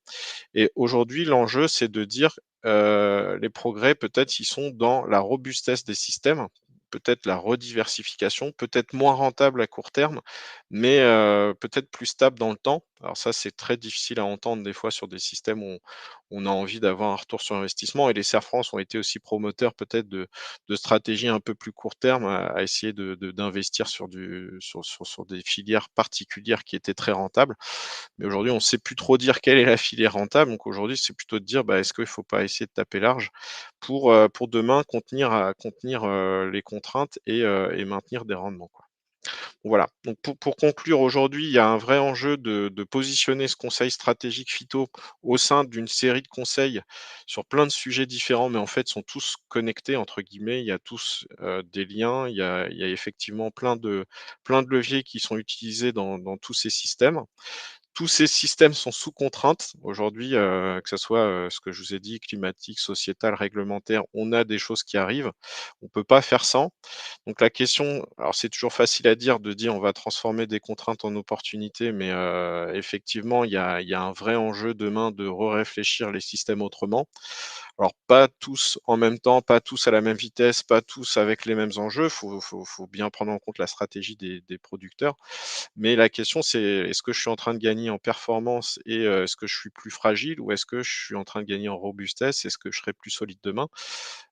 Et aujourd'hui, l'enjeu, c'est de dire, les progrès, peut-être, ils sont dans la robustesse des systèmes, peut-être la rediversification, peut-être moins rentable à court terme, mais peut-être plus stable dans le temps. Alors ça, c'est très difficile à entendre des fois sur des systèmes où on a envie d'avoir un retour sur investissement, et les Serre France ont été aussi promoteurs peut-être de stratégies un peu plus court terme à essayer d'investir sur des filières particulières qui étaient très rentables. Mais aujourd'hui, on ne sait plus trop dire quelle est la filière rentable. Donc aujourd'hui, c'est plutôt de dire, bah, est-ce qu'il ne faut pas essayer de taper large pour demain contenir, les contraintes et maintenir des rendements, quoi. Voilà. Donc pour conclure, aujourd'hui, il y a un vrai enjeu de positionner ce conseil stratégique phyto au sein d'une série de conseils sur plein de sujets différents, mais en fait sont tous «connectés» entre guillemets. Il y a tous, des liens. Il y a effectivement plein de leviers qui sont utilisés dans tous ces systèmes. Tous ces systèmes sont sous contrainte aujourd'hui, que ça soit, ce que je vous ai dit, climatique, sociétal, réglementaire, on a des choses qui arrivent. On peut pas faire sans. Donc la question, alors c'est toujours facile à dire de dire: «On va transformer des contraintes en opportunités», mais effectivement, il y a un vrai enjeu demain de réfléchir les systèmes autrement. Alors pas tous en même temps, pas tous à la même vitesse, pas tous avec les mêmes enjeux. Faut bien prendre en compte la stratégie des producteurs. Mais la question, c'est: est-ce que je suis en train de gagner en performance et est-ce que je suis plus fragile, ou est-ce que je suis en train de gagner en robustesse? Est-ce que je serai plus solide demain?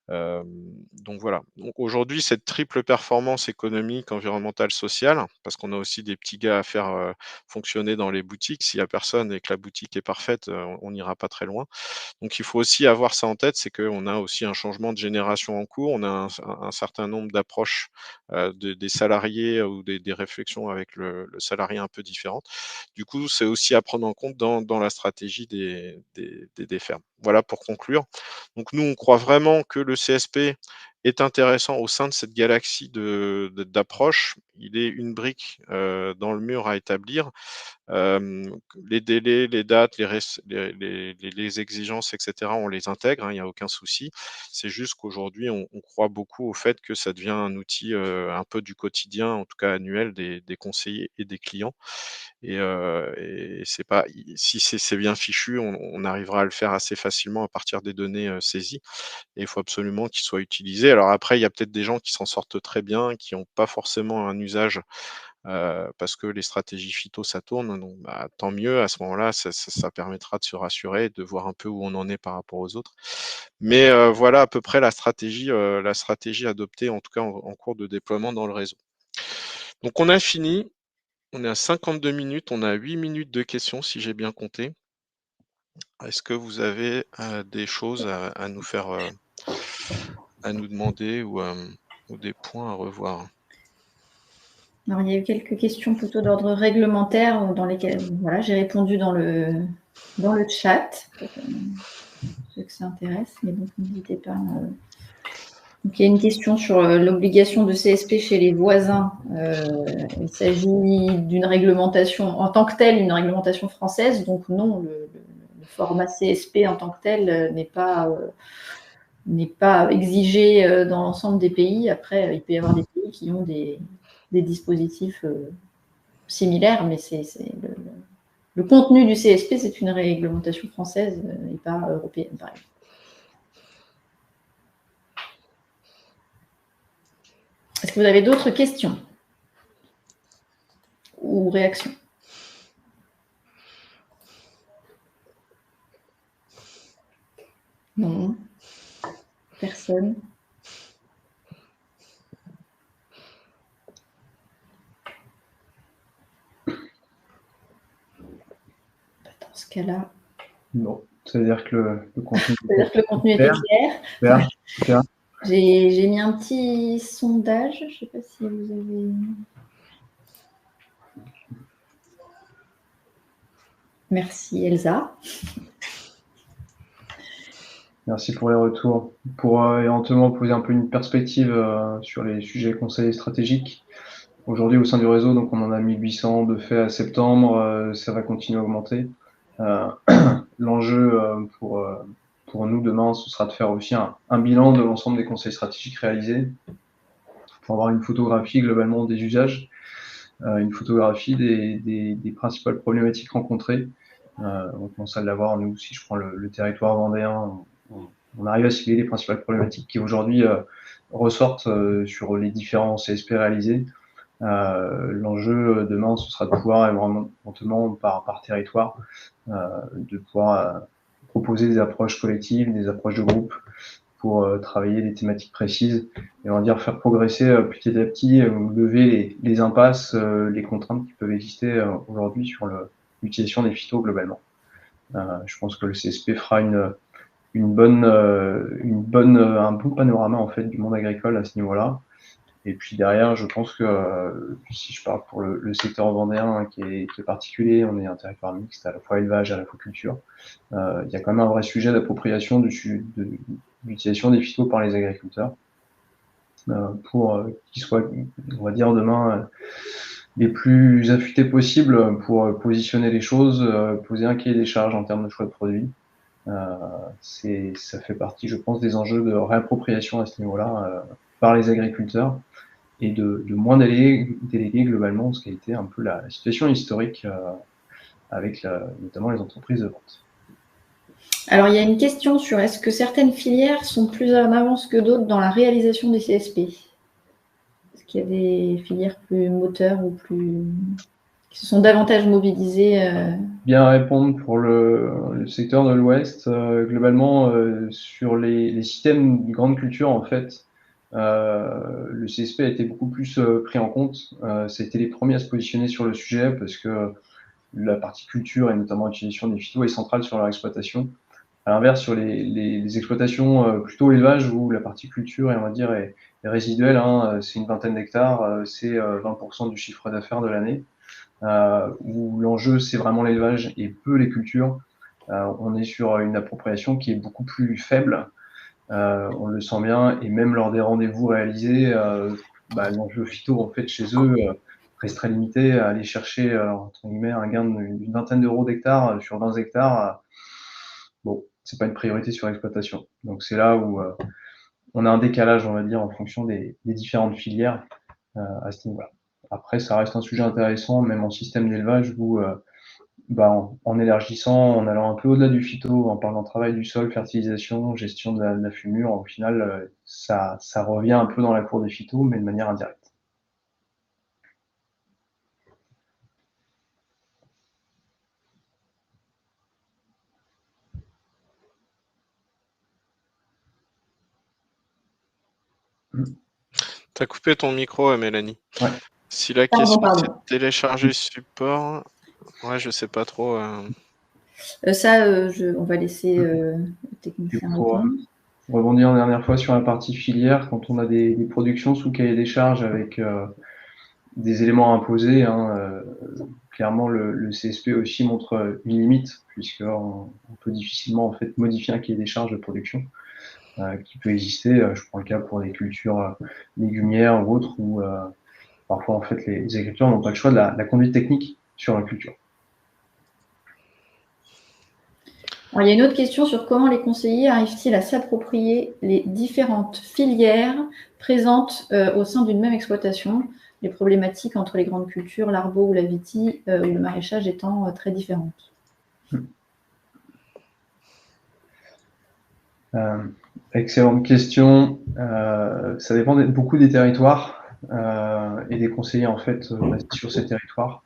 Hem, donc voilà. Donc aujourd'hui, cette triple performance économique, environnementale, sociale, parce qu'on a aussi des petits gars à faire, fonctionner dans les boutiques. S'il y a personne et que la boutique est parfaite, on n'ira pas très loin. Donc il faut aussi avoir ça en tête, c'est qu'on a aussi un changement de génération en cours. On a un certain nombre d'approches, des salariés ou des réflexions avec le salarié un peu différentes. Du coup, c'est aussi à prendre en compte dans la stratégie des fermes. Voilà pour conclure. Donc nous, on croit vraiment que le CSP est intéressant au sein de cette galaxie d'approches. Il est une brique, dans le mur à établir. Les délais, les dates, les exigences et cetera, on les intègre, hein, il y a aucun souci. C'est juste qu'aujourd'hui, on croit beaucoup au fait que ça devient un outil, un peu du quotidien, en tout cas annuel des conseillers et des clients. Et c'est pas i si c'est bien fichu, on arrivera à le faire assez facilement à partir des données, saisies, et il faut absolument qu'il soit utilisé. Alors après, il y a peut-être des gens qui s'en sortent très bien, qui ont pas forcément un usage parce que les stratégies phyto, ça tourne, donc bah, tant mieux. À ce moment-là, ça permettra de se rassurer, de voir un peu où on en est par rapport aux autres. Mais voilà à peu près la stratégie adoptée, en tout cas en cours de déploiement dans le réseau. Donc on a fini, on est à 52 minutes, on a 8 minutes de questions si j'ai bien compté. Est-ce que vous avez des choses à nous faire, à nous demander ou des points à revoir? Alors, il y a eu quelques questions plutôt d'ordre réglementaire dans lesquelles voilà, j'ai répondu dans le chat pour ceux que ça intéresse, mais donc n'hésitez pas. Donc, il y a une question sur l'obligation de CSP chez les voisins. Il s'agit d'une réglementation en tant que telle, une réglementation française. Donc non, le format CSP en tant que tel n'est pas exigé dans l'ensemble des pays. Après, il peut y avoir des pays qui ont des dispositifs similaires, mais le contenu du CSP, c'est une réglementation française et pas européenne, par exemple. Est-ce que vous avez d'autres questions ou réactions? Non. Personne. Dans ce cas-là. Non, c'est-à-dire que le contenu. C'est-à-dire que le contenu était clair. Super. J'ai mis un petit sondage. Je ne sais pas si vous avez. Merci Elsa. Merci pour les retours. Pour éventuellement poser un peu une perspective sur les sujets conseils stratégiques. Aujourd'hui, au sein du réseau, donc on en a 1800 de fait à septembre. Ça va continuer à augmenter. L'enjeu pour nous demain, ce sera de faire aussi un bilan de l'ensemble des conseils stratégiques réalisés pour avoir une photographie globalement des usages, une photographie des principales problématiques rencontrées. On commence à l'avoir, nous, si je prends le territoire vendéen, on arrive à cibler les principales problématiques qui aujourd'hui ressortent sur les différents CSP réalisés. L'enjeu demain, ce sera de pouvoir éventuellement par territoire, de pouvoir proposer des approches collectives, des approches de groupe pour travailler des thématiques précises et on va dire faire progresser petit à petit, lever les impasses, les contraintes qui peuvent exister aujourd'hui sur l'utilisation des phytos globalement. Je pense que le CSP fera un bon panorama en fait du monde agricole à ce niveau-là. Et puis derrière, je pense que si je parle pour le secteur vendéen qui est particulier, on est un territoire mixte, à la fois élevage, à la fois culture. Il y a quand même un vrai sujet d'appropriation de l'utilisation des phytos par les agriculteurs pour qu'ils soient, on va dire demain, les plus affûtés possibles pour positionner les choses, poser un cahier des charges en termes de choix de produits. Ça fait partie, je pense, des enjeux de réappropriation à ce niveau-là par les agriculteurs et de moins déléguer globalement ce qui a été un peu la situation historique avec notamment les entreprises de vente. Alors, il y a une question sur est-ce que certaines filières sont plus en avance que d'autres dans la réalisation des CSP? Est-ce qu'il y a des filières plus moteurs ou qui se sont davantage mobilisées Bien répondre pour le secteur de l'Ouest. Globalement, sur les systèmes de grande culture, en fait, le CSP a été beaucoup plus pris en compte. Ça a été les premiers à se positionner sur le sujet parce que la partie culture et notamment l'utilisation des phytos est centrale sur leur exploitation. À l'inverse, sur les exploitations plutôt élevage où la partie culture on va dire est résiduelle, hein, c'est une vingtaine d'hectares, c'est 20% du chiffre d'affaires de l'année, où l'enjeu c'est vraiment l'élevage et peu les cultures. On est sur une appropriation qui est beaucoup plus faible. On le sent bien et même lors des rendez-vous réalisés, l'enjeu phyto en fait chez eux reste très limité à aller chercher entre guillemets un gain d'une vingtaine d'euros d'hectare sur 20 hectares. Bon, c'est pas une priorité sur l'exploitation. Donc c'est là où on a un décalage, on va dire, en fonction des différentes filières à ce niveau-là. Après, ça reste un sujet intéressant, même en système d'élevage, où en élargissant, en allant un peu au-delà du phyto, en parlant travail du sol, fertilisation, gestion de la fumure, au final, ça revient un peu dans la cour des phytos, mais de manière indirecte. Tu as coupé ton micro, Mélanie. Ouais. Si la question c'est de télécharger le support, ouais, je sais pas trop. Ça, on va laisser le technicien répondre. Pour rebondir la dernière fois sur la partie filière, quand on a des productions sous cahier des charges avec des éléments imposés, hein, clairement le CSP aussi montre une limite, puisqu'on peut difficilement en fait modifier un cahier des charges de production qui peut exister. Je prends le cas pour des cultures légumières ou autres, où parfois en fait les agriculteurs n'ont pas le choix de la conduite technique sur la culture. Alors, il y a une autre question sur comment les conseillers arrivent-ils à s'approprier les différentes filières présentes au sein d'une même exploitation, les problématiques entre les grandes cultures, l'arbo ou la vitie, ou le maraîchage étant très différentes. Excellente question. Ça dépend beaucoup des territoires et des conseillers en fait sur ces territoires.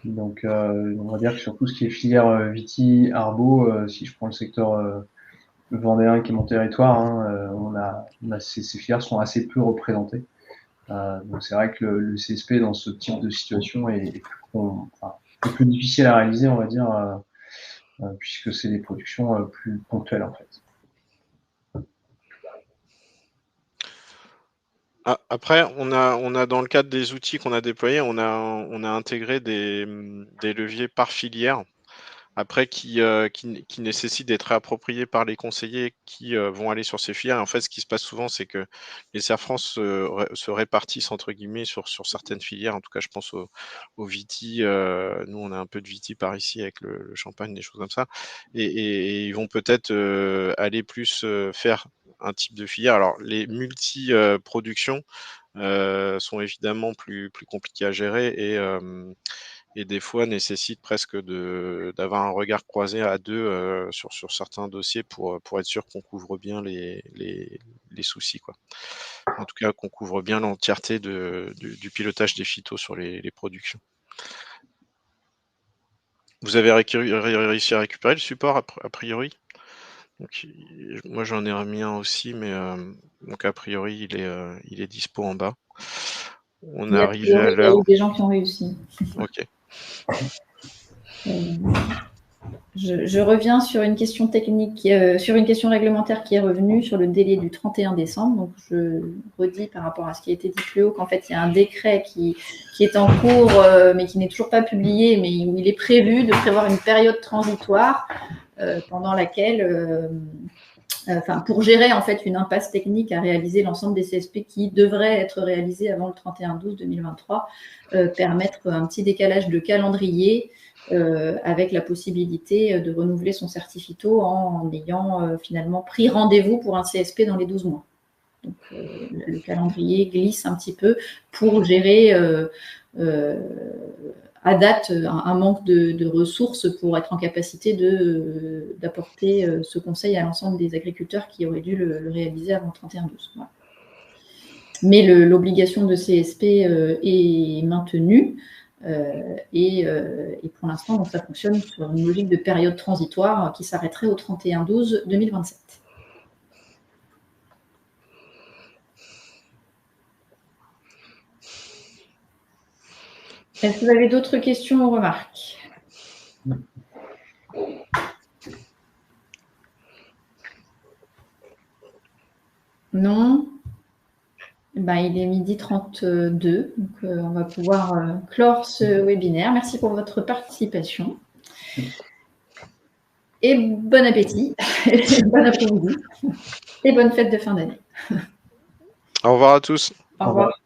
Donc, on va dire que sur tout ce qui est filière Viti, Arbo, si je prends le secteur vendéen qui est mon territoire, hein, ces filières sont assez peu représentées. Donc, c'est vrai que le CSP dans ce type de situation est plus difficile à réaliser, on va dire, puisque c'est des productions plus ponctuelles en fait. Après, on a dans le cadre des outils qu'on a déployés, on a intégré des leviers par filière, après qui nécessitent d'être appropriés par les conseillers qui vont aller sur ces filières. Et en fait, ce qui se passe souvent, c'est que les CERFRANS se répartissent entre guillemets sur certaines filières. En tout cas, je pense au Viti. Nous, on a un peu de Viti par ici avec le champagne, des choses comme ça. Et ils vont peut-être aller plus faire un type de filière. Alors, les multi-productions sont évidemment plus compliquées à gérer et des fois nécessitent presque d'avoir un regard croisé à deux sur certains dossiers pour être sûr qu'on couvre bien les soucis, quoi. En tout cas, qu'on couvre bien l'entièreté du pilotage des phytos sur les productions. Vous avez réussi à récupérer le support a priori? Donc, moi j'en ai remis un aussi, mais donc a priori il est dispo en bas. On est arrivé à l'heure. Il y a eu des gens qui ont réussi. Ok. Je reviens sur une question technique, sur une question réglementaire qui est revenue sur le délai du 31 décembre. Donc, je redis par rapport à ce qui a été dit plus haut qu'en fait, il y a un décret qui est en cours, mais qui n'est toujours pas publié, mais où il est prévu de prévoir une période transitoire pendant laquelle, pour gérer en fait une impasse technique à réaliser l'ensemble des CSP qui devraient être réalisés avant le 31/12/2023, permettre un petit décalage de calendrier avec la possibilité de renouveler son certificat en ayant finalement pris rendez-vous pour un CSP dans les 12 mois. Donc, le calendrier glisse un petit peu pour gérer à date un manque de ressources pour être en capacité d'apporter ce conseil à l'ensemble des agriculteurs qui auraient dû le réaliser avant le 31/12. Voilà. Mais l'obligation de CSP est maintenue. Et pour l'instant, donc, ça fonctionne sur une logique de période transitoire qui s'arrêterait au 31/12/2027. Est-ce que vous avez d'autres questions ou remarques? Non? Ben, il est 12h32, donc on va pouvoir clore ce webinaire. Merci pour votre participation. Et bon appétit, bon après-midi, et bonne fête de fin d'année. Au revoir à tous. Au revoir.